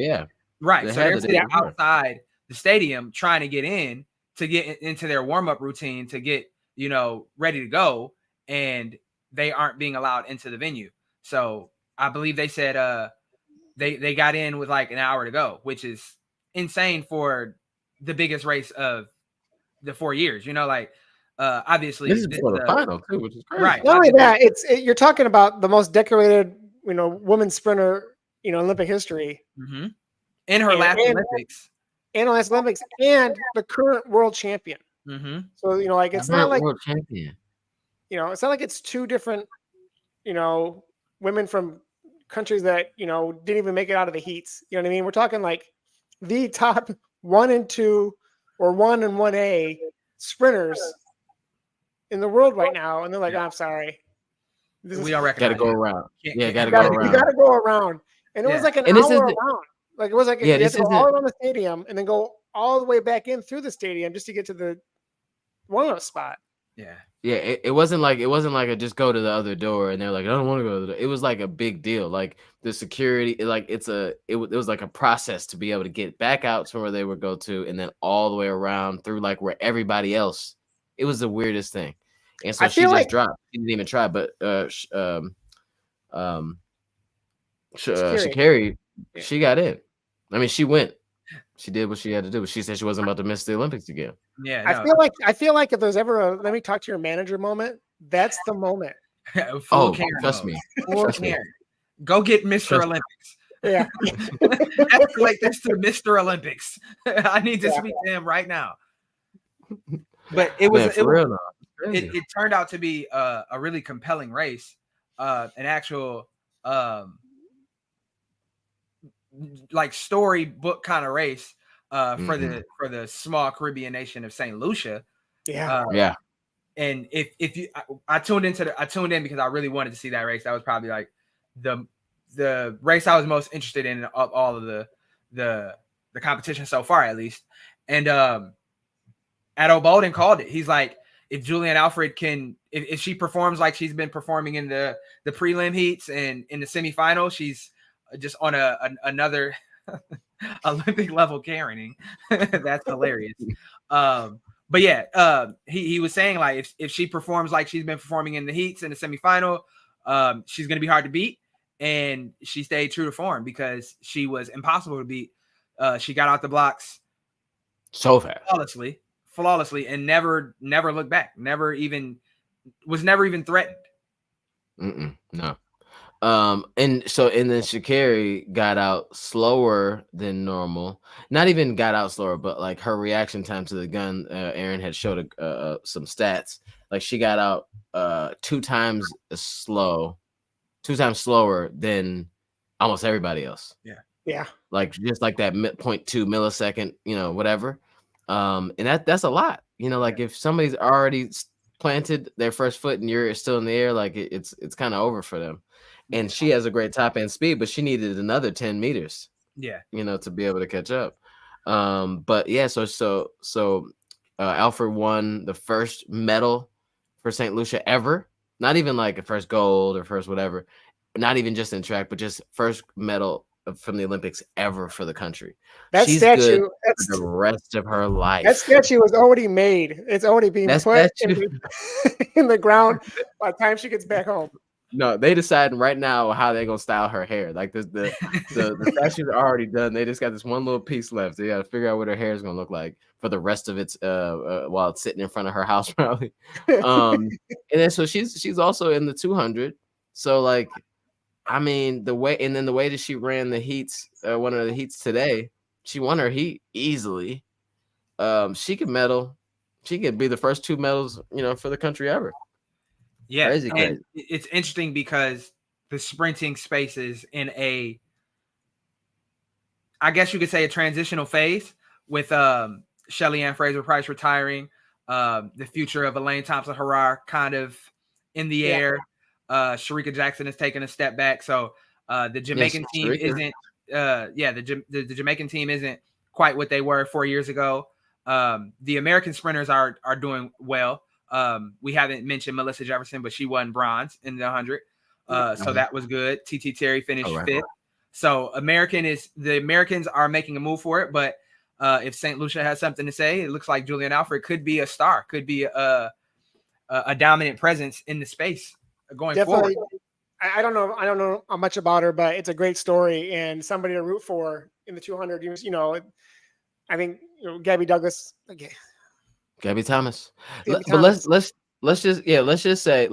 right. So they're sitting outside the stadium trying to get into their warm-up routine to get, ready to go, and they aren't being allowed into the venue. So I believe they said they got in with like an hour to go, which is insane for the biggest race of the 4 years. Obviously this is for the final too, which is crazy. Right. Not only that, you're talking about the most decorated, women's sprinter, Olympic history. Mm-hmm. In her last Olympics. And the last Olympics, and the current world champion. Mm-hmm. So it's not like world champion. It's not like it's two different, women from countries that didn't even make it out of the heats. You know what I mean? We're talking like the top 1 and 2 or 1 and 1A sprinters in the world right now, and they're like, I'm sorry. We don't recognize. Got to go around. You got to go around, and it was like an hour around. Like it was like you had to go all around the stadium and then go all the way back in through the stadium just to get to the warm-up spot. Yeah. Yeah, it wasn't like a just go to the other door and they're like, I don't want to go to the door. It was like a big deal. Like the security, it was like a process to be able to get back out to where they would go to and then all the way around through like where everybody else. It was the weirdest thing. And so she just dropped. She didn't even try, but Sha'Carri, she got in. I mean, she went. She did what she had to do. She said she wasn't about to miss the Olympics again. Yeah, no. I feel like if there's ever a let me talk to your manager moment, that's the moment. Full care, trust me. Full care. Go get Mr. Olympics. Yeah. Escalate this to Mr. Olympics. I need to speak to him right now. But it turned out to be a really compelling race, an actual like storybook kind of race for the small Caribbean nation of St. Lucia. Yeah. And if you, I tuned in because I really wanted to see that race. That was probably like the race I was most interested in of all of the competition so far, at least. And Addo Bolden called it. He's like, if Julian Alfred can, if she performs like she's been performing in the prelim heats and in the semifinal, she's just on another Olympic level carrying. That's hilarious. But yeah, he was saying like if she performs like she's been performing in the heats in the semifinal, she's gonna be hard to beat. And she stayed true to form because she was impossible to beat. She got out the blocks so fast, flawlessly, and never looked back. Never even threatened. No. And then Sha'Carri got out slower than normal. Not even got out slower, but like her reaction time to the gun. Aaron had showed some stats. Like she got out 2 times slower than almost everybody else. Yeah. Like just like that 0.2 millisecond, whatever. And that's a lot. Like if somebody's already planted their first foot and you're still in the air, like it's kind of over for them. And she has a great top end speed, but she needed another 10 meters. Yeah. To be able to catch up. But yeah, so Alfred won the first medal for St. Lucia ever. Not even like a first gold or first whatever. Not even just in track, but just first medal from the Olympics ever for the country. She's statue for the rest of her life. That statue was already made. It's already being put in the ground by the time she gets back home. No, they deciding right now how they're gonna style her hair. Like the statues are already done. They just got this one little piece left. They got to figure out what her hair is gonna look like for the rest of its while it's sitting in front of her house, probably. And then so she's also in the 200. So like, I mean, the way that she ran the heats, one of the heats today, she won her heat easily. She could medal. She could be the first 2 medals, for the country ever. Yeah, crazy. It's interesting because the sprinting space is in I guess you could say a transitional phase with Shelly-Ann Fraser-Pryce retiring, the future of Elaine Thompson-Herah kind of in the air. Shericka Jackson has taken a step back, so the Jamaican team isn't. The Jamaican team isn't quite what they were 4 years ago. The American sprinters are doing well. We haven't mentioned Melissa Jefferson, but she won bronze in the 100. So that was good. TT Terry finished 5th. So the Americans are making a move for it. But if St. Lucia has something to say, it looks like Julian Alfred could be a star, could be a dominant presence in the space going forward. I don't know much about her, but it's a great story and somebody to root for in the 200. I think Gabby Douglas. Okay. Gabby Thomas. But let's just say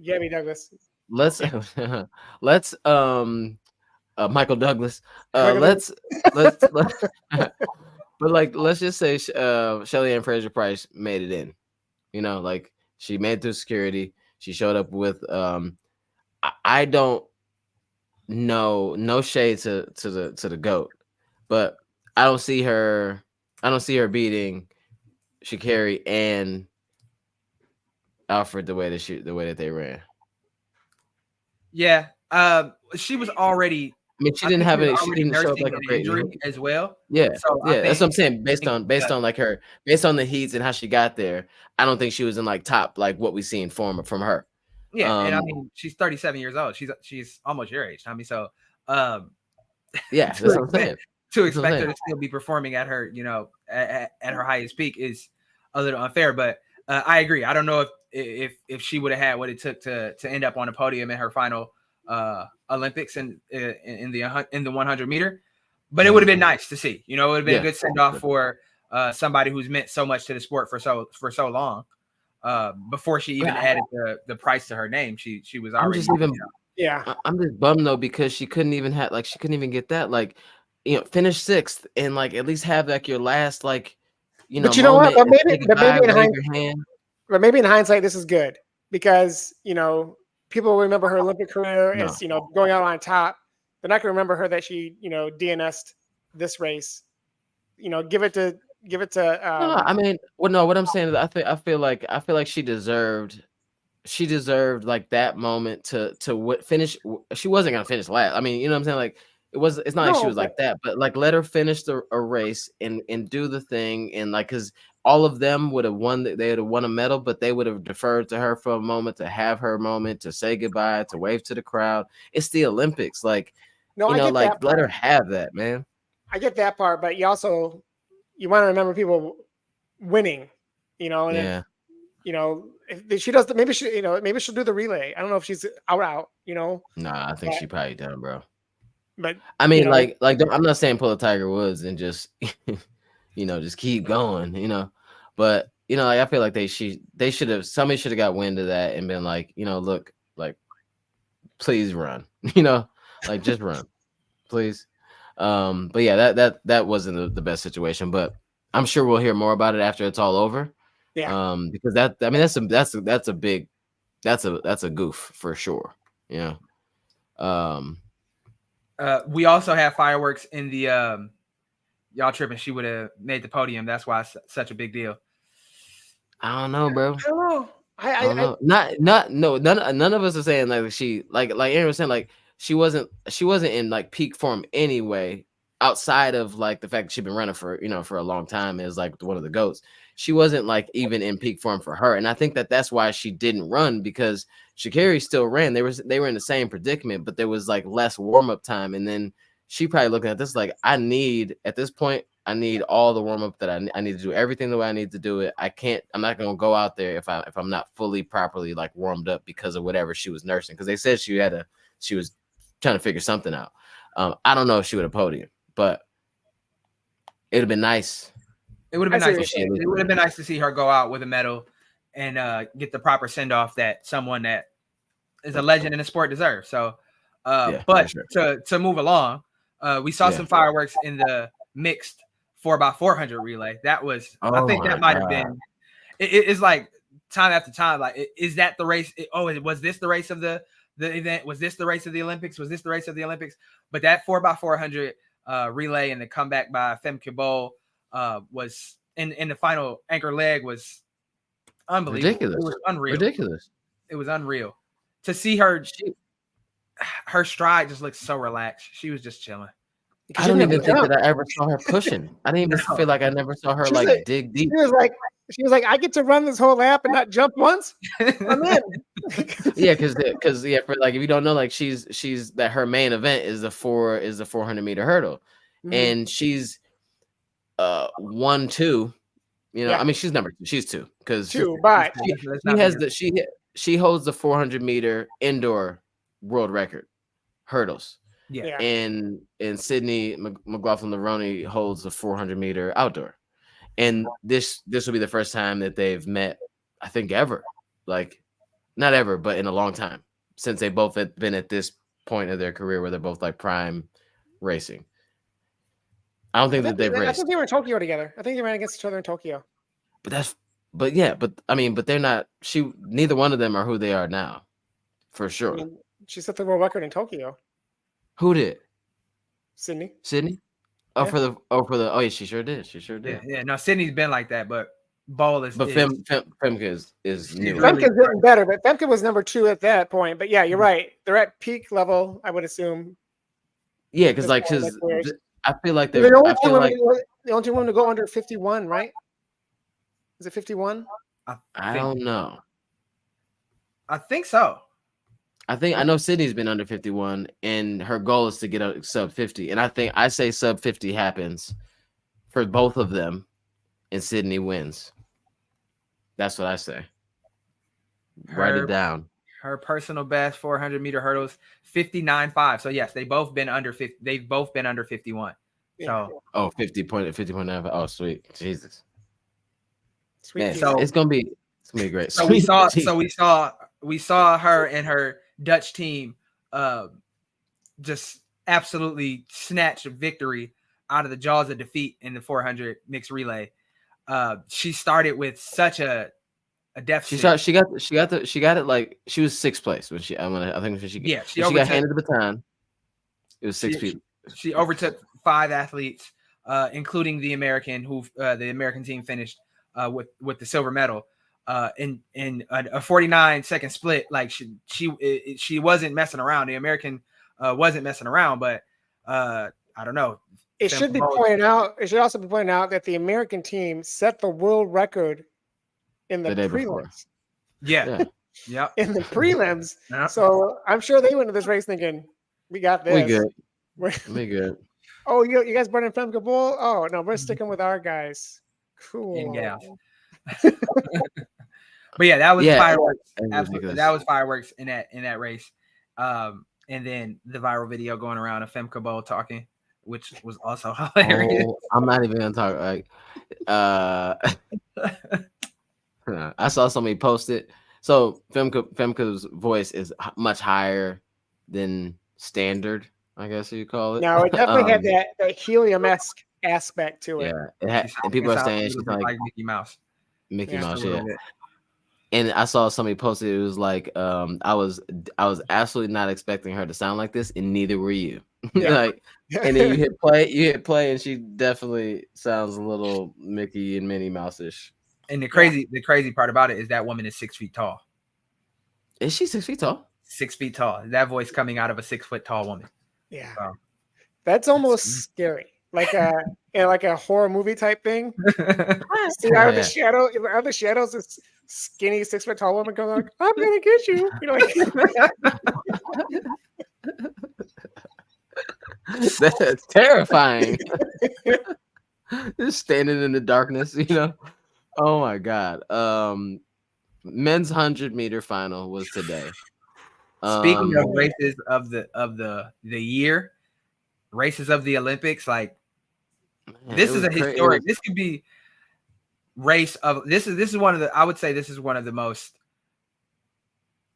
Gabby Douglas. Let's Michael Douglas. Let's just say Shelly-Ann Fraser-Pryce made it in. Like she made through security. She showed up with I don't know, no shade to the GOAT, but I don't see her beating Sha'Carri and Alfred the way that they ran. Yeah, she was already. I mean, she didn't show up like a great injury as well. Yeah, so that's what I'm saying. Based on the heats and how she got there, I don't think she was in like top like what we see in form from her. Yeah, and I mean she's 37 years old. She's almost your age. I mean, so yeah, that's what I'm saying. To expect her to still be performing at her, at her highest peak is a little unfair. But I agree. I don't know if she would have had what it took to end up on a podium in her final Olympics in the 100 meter, but it would have been nice to see. It would have been a good send off for somebody who's meant so much to the sport for so long. Before she even added the price to her name, she was already. Yeah. I'm just bummed though because she couldn't even get that, like, finish 6th and like at least have like your last, like, But you know what? moment and say goodbye, wave your hand. But maybe in hindsight, this is good because people remember her Olympic career No. as going out on top. They're not going to remember her that she DNS'd this race. Give it to. No, I mean, no. What I'm saying is, I feel like she deserved like that moment to finish. She wasn't gonna finish last. I mean, you know what I'm saying? Like it's not like she was like that, but like let her finish a race and do the thing, and like, because all of them would have won. They would have won a medal, but they would have deferred to her for a moment to have her moment to say goodbye, to wave to the crowd. It's the Olympics, like, like let her have that, man. I get that part, but you want to remember people winning, and yeah. If she does, maybe she'll do the relay. I don't know if she's out. Nah, I think she probably done, bro. But I mean, like I'm not saying pull a Tiger Woods and just just keep going, but like I feel like somebody should have got wind of that and been like, look, like, please run, like just run, please. But yeah, that wasn't the best situation, but I'm sure we'll hear more about it after it's all over. Yeah. Because that's a goof for sure. Yeah. We also have fireworks in the y'all tripping. She would have made the podium. That's why it's such a big deal. I don't know, bro. I don't know. I don't know. None of us are saying like she like Aaron was saying, like she wasn't in like peak form anyway, outside of like the fact that she'd been running for for a long time as like one of the GOATs. She wasn't like even in peak form for her, and I think that's why she didn't run, because Sha'Carri still ran. They were in the same predicament, but there was like less warm-up time, and then she probably looking at this like, I need all the warm-up that I need to do everything the way I need to do it. I'm not gonna go out there if I'm not fully properly like warmed up because of whatever she was nursing, because they said she was trying to figure something out. I don't know if she would have podium, but it'd have been nice. It would have been nice. It would have been nice to see her go out with a medal and get the proper send off that someone that is a legend in the sport deserves. So, but sure, to move along, we saw some fireworks in the mixed 4x400 relay. That was, I think that might have been. It's like time after time. Like, is that the race? Was this the race of the event? Was this the race of the Olympics? Was this the race of the Olympics? But that 4x400 relay and the comeback by Femke Bol was in the final anchor leg was unbelievable. Ridiculous. It was unreal. Ridiculous. It was unreal to see her. Her stride just looked so relaxed. She was just chilling. I don't even think that I ever saw her pushing. I didn't even feel like I never saw her like dig deep. She was like, I get to run this whole lap and not jump once. I'm in. Yeah, because for like, if you don't know, like she's that her main event is the 400 meter hurdle, and she's 1-2. I mean, she's number 2. She's 2 because she holds the 400 meter indoor world record hurdles. Yeah. And Sydney McLaughlin-Levrone holds the 400 meter outdoor. And this will be the first time that they've met, I think, ever. Like, not ever, but in a long time, since they both had been at this point of their career where they're both like prime racing. I don't think that they've raced. I think they were in Tokyo together. I think they ran against each other in Tokyo. But they're not. Neither one of them are who they are now, for sure. I mean, she set the world record in Tokyo. Who did? Sydney. Oh, yeah, she sure did. Yeah. No, Sydney's been like that, but Bol is. But Femke is new. Femke's getting better, but Femke was number 2 at that point. But yeah, you're right. They're at peak level, I would assume. Yeah, because I feel like they're the only two women to go under 51, right? Is it 51? I don't know. I think so. I know Sydney's been under 51, and her goal is to get a sub 50. And I say sub 50 happens for both of them, and Sydney wins. That's what I say. Write it down. Her personal best 400 meter hurdles 59.5. So yes, they've both been under 50. They've both been under 51. So 50.95. Oh, sweet, Jesus. Sweet. Man, so it's gonna be great. So we saw her and her Dutch team just absolutely snatched a victory out of the jaws of defeat in the 400 mixed relay. She started with such a deficit. She got it like she was sixth place when she she got handed the baton. It was 6 people. She overtook 5 athletes, including the American the American team finished with the silver medal in a 49-second split. Like she wasn't messing around. The American wasn't messing around, but I don't know. It should also be pointed out that the American team set the world record in the prelims. Yeah. In the prelims. Yeah. So I'm sure they went into this race thinking, we got this. We good. Oh, you guys brought in Femke Bol? Oh no, we're sticking with our guys. Cool. Yeah. But yeah, that was fireworks. Absolutely, that was fireworks in that race. And then the viral video going around of Femke Bol talking, which was also hilarious. Oh, I'm not even gonna talk. Like, I saw somebody post it. So Femke's voice is much higher than standard, I guess you call it. No, it definitely had that helium-esque aspect to it. Yeah, and people are saying she's like Mickey Mouse. Mickey Mouse, yeah. And I saw somebody posted it was like, I was absolutely not expecting her to sound like this, and neither were you. Like, and then you hit play, and she definitely sounds a little Mickey and Minnie Mouse-ish. And the crazy part about it is that woman is 6 feet tall. Is she 6 feet tall? 6 feet tall. That voice coming out of a 6 foot tall woman. Yeah, that's almost scary. Like a horror movie type thing. See out of the shadows, this skinny 6 foot tall woman comes like, I'm gonna get you. You know, that's terrifying. Just standing in the darkness, you know. Oh my god. Men's 100-meter final was today. Speaking of races of the year, races of the Olympics, like this is a historic. This could be race of this is one of the. I would say this is one of the most.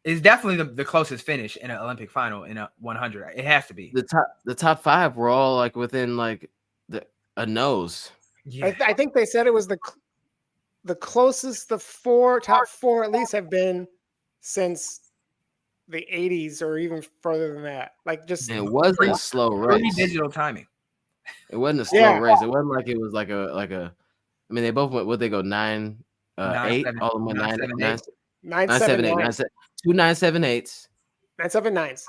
It's definitely the closest finish in an Olympic final in a 100. It has to be. The top 5 were all like within like a nose. Yeah. I think they said it was the closest the top four at least have been since the 80s or even further than that. Like just it wasn't a slow race. Digital timing. It wasn't a slow race. It wasn't like it was like a. I mean, they both went. What they go 9, 8, all of them went 9, 7, 8, 2 9.78s, 9.79s,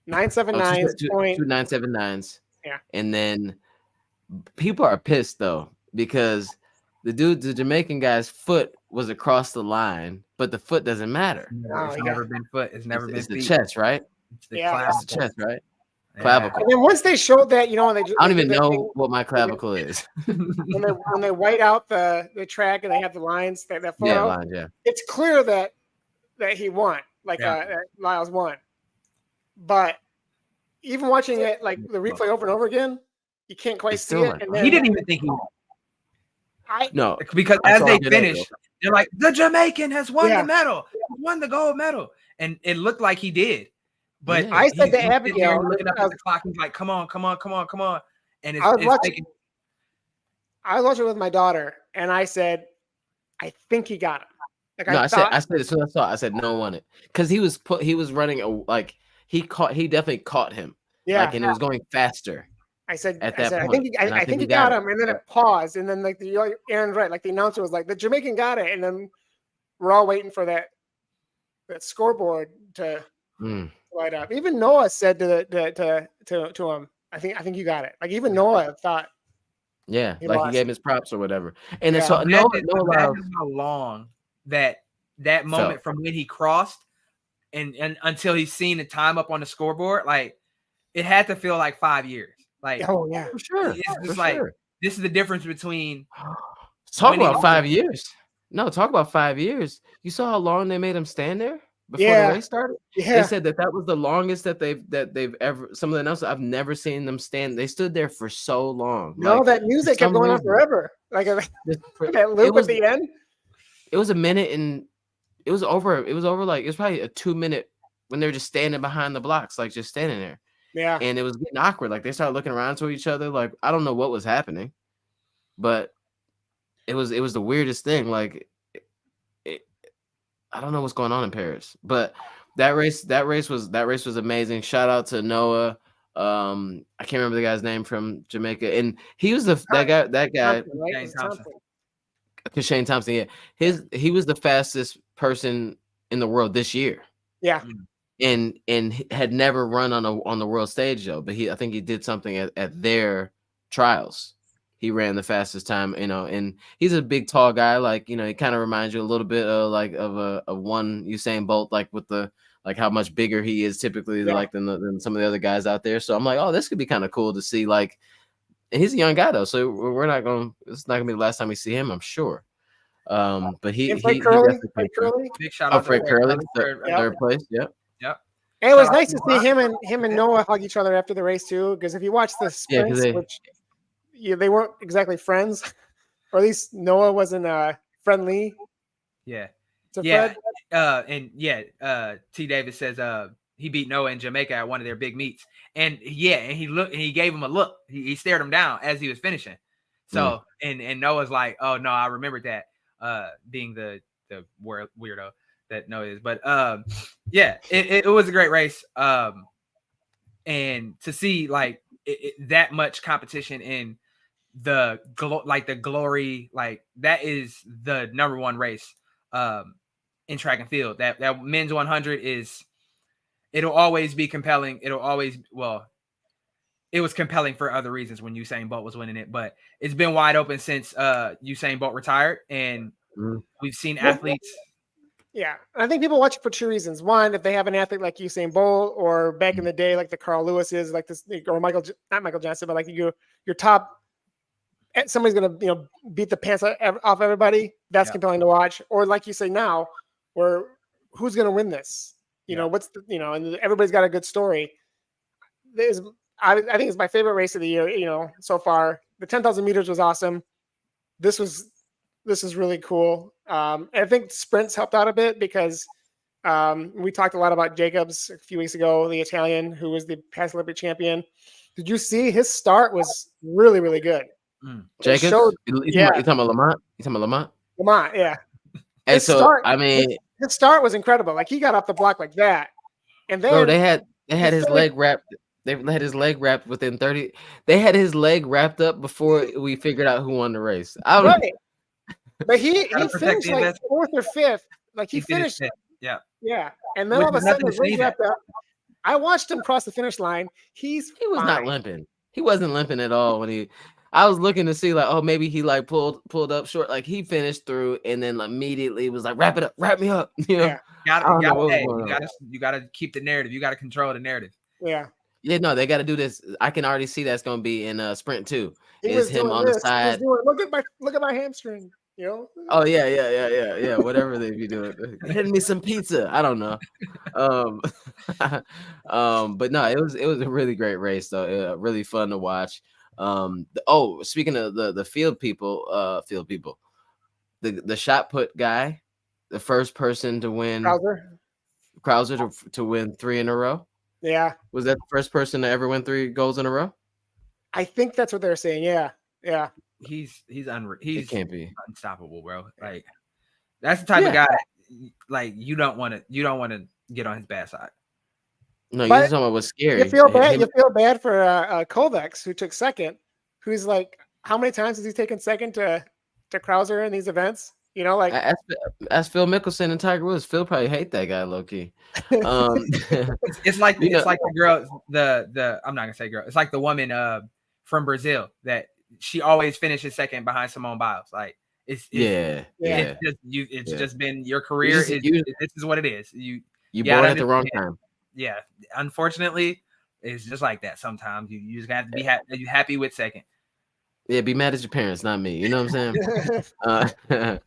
9.79s, 2 9.79s. Yeah, and then people are pissed though because the Jamaican guy's foot was across the line, but the foot doesn't matter. No, it's never been foot. It's never been the chest, right? It's the chest, right? Clavicle. And then once they showed that, you know, I don't even know what my clavicle is. when they white out the track and they have the lines that follow, lines, it's clear that he won, like that Lyles won. But even watching it, like the replay over and over again, you can't quite see it. And then, he didn't even think he won. No, because as they finished, they're like, the Jamaican has won the medal, won the gold medal, and it looked like he did. But I said to Abigail, looking up at the clock, he's like, "Come on!" And I was watching with my daughter, and I said, "I think he got him." Like no, I said as soon as I saw it, I said no one won it because he was running he definitely caught him. Yeah, and it was going faster. I said at that point, I think he got him, and then it paused, and then like Aaron's right, like the announcer was like, "The Jamaican got it," and then we're all waiting for that scoreboard to light up. Even Noah said to him, "I think you got it." Like even Noah thought, he gave him his props or whatever. And so Noah how long that moment from when he crossed and until he's seen the time up on the scoreboard, like it had to feel like 5 years. Like, oh yeah, for sure. It's just this is the difference between talk about 5 years. No, talk about 5 years. You saw how long they made him stand there before the race started? Yeah. They said that was the longest that they've ever. Some of the announcers, I've never seen them stand. They stood there for so long. No, that music kept going on forever. Like that loop at the end. It was a minute and it was over. It was over like it was probably a 2 minute when they were just standing behind the blocks, like just standing there. Yeah. And it was getting awkward. Like they started looking around to each other. Like I don't know what was happening, but it was the weirdest thing. Like I don't know what's going on in Paris, but that race was amazing. Shout out to Noah. I can't remember the guy's name from Jamaica, and he was that guy. Shane Thompson, yeah. He was the fastest person in the world this year. Yeah. And had never run on the world stage though, but I think he did something at their trials. He ran the fastest time, and he's a big tall guy, like, he kind of reminds you a little bit of one Usain Bolt, like with the like how much bigger he is typically than some of the other guys out there. So I'm like, oh, this could be kind of cool to see, like, and he's a young guy though, so it's not gonna be the last time we see him, I'm sure. But he Curly. Big shout out to Fred Curly, third place. Yep. And it was nice to see him and Noah hug each other after the race too, because if you watch the sprints, they weren't exactly friends, or at least Noah wasn't friendly. Yeah. Fred. T. Davis says he beat Noah in Jamaica at one of their big meets, and he looked and he gave him a look. He stared him down as he was finishing. So and Noah's like, oh no, I remembered that, being the weirdo that Noah is. But it was a great race. And to see like that much competition in the glory, like that is the number one race in track and field. That men's 100 it'll always be compelling. It was compelling for other reasons when Usain Bolt was winning it, but it's been wide open since Usain Bolt retired, and we've seen athletes. Yeah, I think people watch it for two reasons. One, if they have an athlete like Usain Bolt, or back in the day, like the Carl Lewis's, like this, or not Michael Johnson, but like your top, somebody's gonna beat the pants off everybody. That's compelling to watch. Or like you say now, where who's gonna win this? What's and everybody's got a good story. I think it's my favorite race of the year. So far, the 10,000 meters was awesome. This is really cool. I think sprints helped out a bit because we talked a lot about Jacobs a few weeks ago, the Italian who was the past Olympic champion. Did you see his start was really, really good? Jacobs? You talking about Lamont? Lamont, yeah. And his so, start, I mean, his start was incredible. Like he got off the block like that, and then they had his leg wrapped. They had his leg wrapped within 30. They had his leg wrapped up before we figured out who won the race. Right. But he finished like fourth or fifth. Like he finished. Yeah. Yeah. And then all of a sudden his leg wrapped up. I watched him cross the finish line. He was not limping. He wasn't limping at all when I was looking to see like, oh, maybe he like pulled up short. Like he finished through and then immediately was like, wrap it up, wrap me up. Yeah. You gotta keep the narrative. You gotta control the narrative. Yeah. Yeah, no, they got to do this. I can already see that's going to be in sprint 2. Is him on the side. Look at my hamstring. Oh yeah. Whatever they be doing, hitting me some pizza. I don't know. But no, it was a really great race though. Really fun to watch. Speaking of the field people, the shot put guy, the first person to win. Krauser to win 3 in a row. Yeah. Was that the first person to ever win 3 goals in a row? I think that's what they're saying. Yeah. Yeah. He's it can't be unstoppable, bro. Like that's the type of guy that, like you don't want to get on his bad side. No, you're talking about what's scary. You feel bad. You feel bad for Kovacs, who took second. Who's like, how many times has he taken second to Krauser in these events? Ask Phil Mickelson and Tiger Woods. Phil probably hate that guy low key. It's like the girl. The I'm not gonna say girl. It's like the woman from Brazil that she always finishes second behind Simone Biles. Like it's just been your career. This is what it is. You born at the wrong time. Yeah, unfortunately, it's just like that. Sometimes you just have to be happy with second. Yeah, be mad at your parents, not me. You know what I'm saying?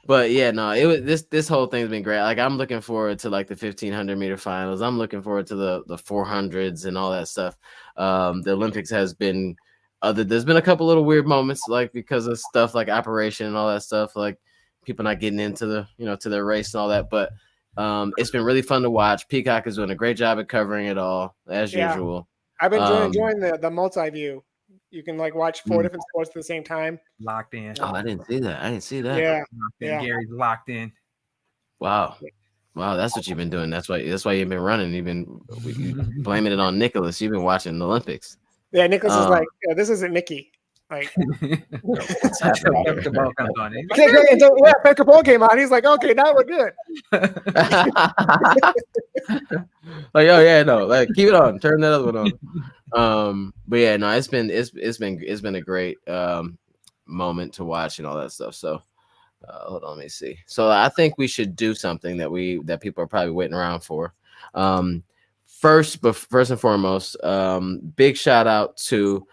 But yeah, no, it was this whole thing's been great. Like I'm looking forward to like the 1500 meter finals. I'm looking forward to the 400s and all that stuff. The Olympics has been there's been a couple little weird moments, like because of stuff like operation and all that stuff, like people not getting into the to their race and all that. But It's been really fun to watch. Peacock is doing a great job at covering it all as usual. I've been enjoying the multi-view. You can like watch 4 different sports at the same time. Locked in. Oh, I didn't see that. Yeah. Gary's locked in. Wow, that's what you've been doing. That's why you've been running. You've been blaming it on Nicholas. You've been watching the Olympics. Yeah, Nicholas is like, this isn't Mickey. Like, the ball comes on. Pekka Ball came on. He's like, okay, now we're good. Like, oh yeah, no, like keep it on. Turn that other one on. But yeah, no, it's been a great moment to watch and all that stuff. So hold on, let me see. So I think we should do something that people are probably waiting around for. First and foremost, big shout out to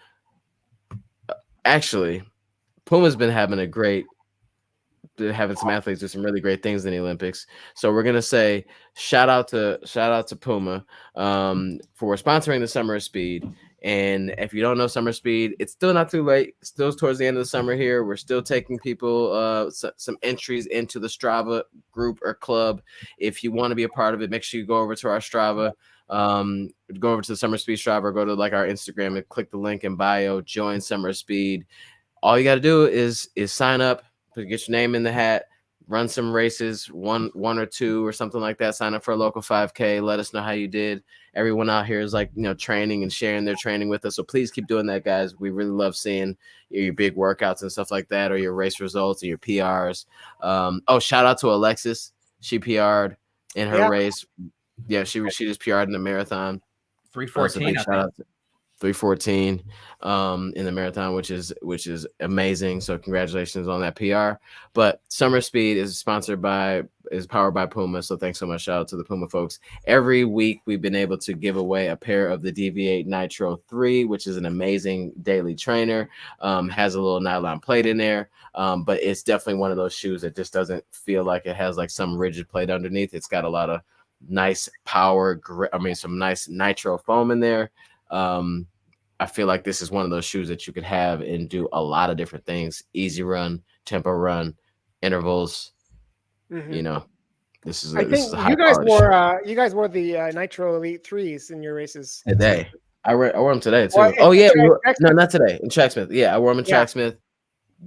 actually Puma's been having some athletes do some really great things in the Olympics. So we're gonna say shout out to Puma for sponsoring the Summer of Speed. And if you don't know Summer Speed, it's still not too late. Still towards the end of the summer here. We're still taking people some entries into the Strava group or club. If you want to be a part of it, make sure you go over to our Strava. Go over to the Summer Speed Strava, or go to like our Instagram and click the link in bio, join Summer Speed. All you got to do is sign up, get your name in the hat, run some races, one or two or something like that. Sign up for a local 5K. Let us know how you did. Everyone out here is like, training and sharing their training with us. So please keep doing that, guys. We really love seeing your big workouts and stuff like that, or your race results or your PRs. Shout out to Alexis. She PR'd in her race. Yeah, she just PR'd in the marathon. 3:14. Shout out to 3:14 in the marathon, which is amazing. So congratulations on that PR. But Summer Speed is powered by Puma. So thanks so much. Shout out to the Puma folks. Every week we've been able to give away a pair of the Deviate Nitro 3, which is an amazing daily trainer. Has a little nylon plate in there. But it's definitely one of those shoes that just doesn't feel like it has like some rigid plate underneath. It's got a lot of nice power. Some nice nitro foam in there. I feel like this is one of those shoes that you could have and do a lot of different things. Easy run, tempo run, intervals. Mm-hmm. This is. I think you guys wore the Nitro Elite 3s in your races today. I wore them today too. Not today in Tracksmith. Yeah, I wore them in Tracksmith.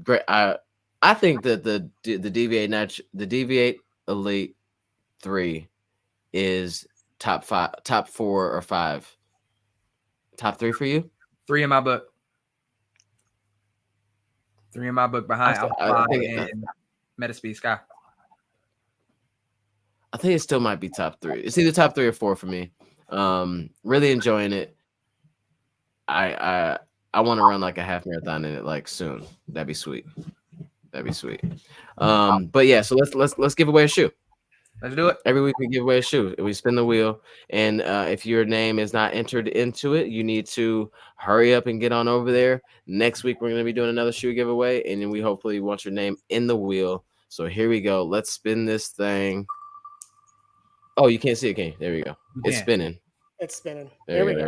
Great. I think that the Deviate Elite 3 is top 4 or 5. Top 3 for you? 3 in my book. 3 in my book behind Alpha and Metaspeed Sky. I think it still might be top 3. It's either top 3 or 4 for me. Really enjoying it. I want to run like a half marathon in it like soon. That'd be sweet. But yeah, so let's give away a shoe. Let's do it. Every week we give away a shoe. We spin the wheel, and if your name is not entered into it, you need to hurry up and get on over there. Next week we're going to be doing another shoe giveaway, and then we hopefully want your name in the wheel. So here we go. Let's spin this thing. Oh, you can't see it, can you? There we go. It's spinning. It's spinning. There we go.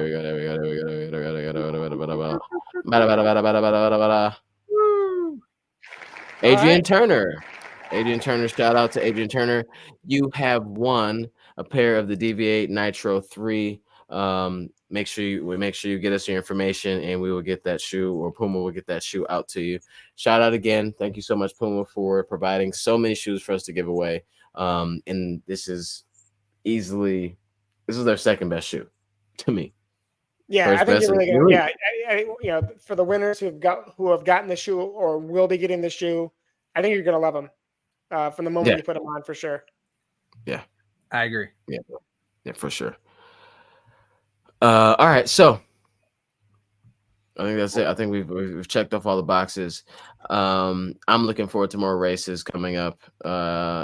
Adrian Turner. Adrian Turner, shout out to Adrian Turner. You have won a pair of the Deviate Nitro 3. Make sure you get us your information, and we will get that shoe, or Puma will get that shoe out to you. Shout out again. Thank you so much, Puma, for providing so many shoes for us to give away. And this is their second best shoe to me. Yeah, I think you're really good. Yeah, for the winners who have gotten the shoe or will be getting the shoe, I think you're gonna love them. From the moment you put them on, for sure. Yeah, I agree. Yeah, for sure. All right, so I think that's it. I think we've checked off all the boxes. I'm looking forward to more races coming up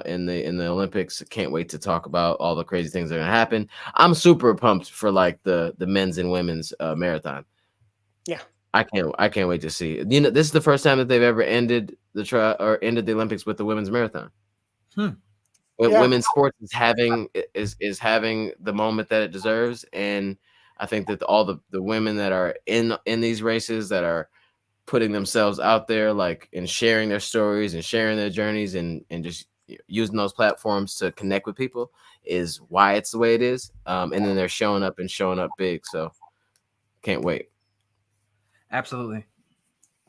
in the Olympics. Can't wait to talk about all the crazy things that are gonna happen. I'm super pumped for like the men's and women's marathon. Yeah. I can't wait to see. This is the first time that they've ever ended the Olympics with the women's marathon. Women's sports is having the moment that it deserves, and I think that all the women that are in these races that are putting themselves out there, like, and sharing their stories and sharing their journeys and just using those platforms to connect with people is why it's the way it is. And then they're showing up big. So can't wait. Absolutely.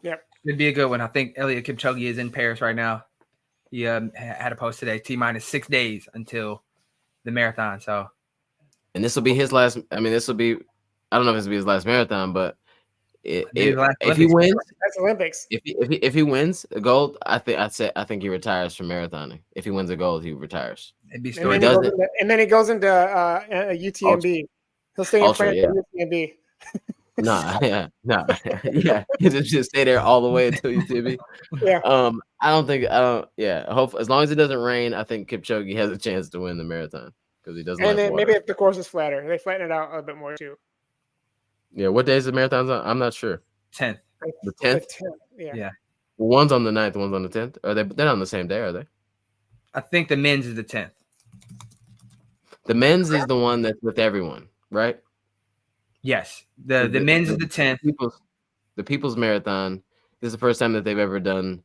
Yep. It'd be a good one. I think Eliud Kipchoge is in Paris right now. He had a post today, T-minus 6 days until the marathon. So, and this will be his last. I mean, this will be. I don't know if this will be his last marathon, but if he wins, that's Olympics. If he wins a gold, I think he retires from marathoning. If he wins a gold, he retires. It'd be story. And then he goes into UTMB. He'll stay in France at UTMB. Yeah. He just stay there all the way until UTMB. Yeah. I don't. Yeah. Hope as long as it doesn't rain, I think Kipchoge has a chance to win the marathon because he doesn't. And then maybe if the course is flatter, they flatten it out a bit more too. Yeah. What day is the marathon on? I'm not sure. 10th. The 10th. Yeah. One's on the 9th, one's on the 10th. Are they? They're not on the same day, are they? I think the men's is the 10th. The men's is the one that's with everyone, right? Yes. The men's is the 10th. The people's marathon. This is the first time that they've ever done.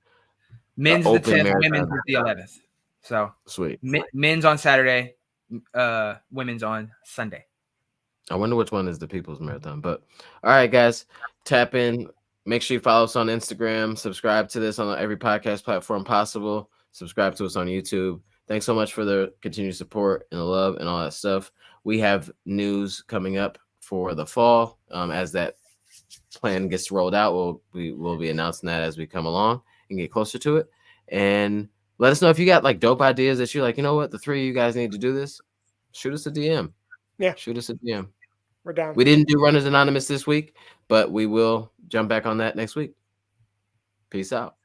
Men's is the 10th, women's is the 11th. So sweet. Men's on Saturday, women's on Sunday. I wonder which one is the people's marathon. But all right, guys, tap in. Make sure you follow us on Instagram. Subscribe to this on every podcast platform possible. Subscribe to us on YouTube. Thanks so much for the continued support and the love and all that stuff. We have news coming up for the fall. As that plan gets rolled out, we will be announcing that as we come along and get closer to it. And let us know if you got like dope ideas that you're like, you know what, the three of you guys need to do this. Shoot us a DM. Yeah. Shoot us a DM. We're down. We didn't do Runners Anonymous this week, but we will jump back on that next week. Peace out.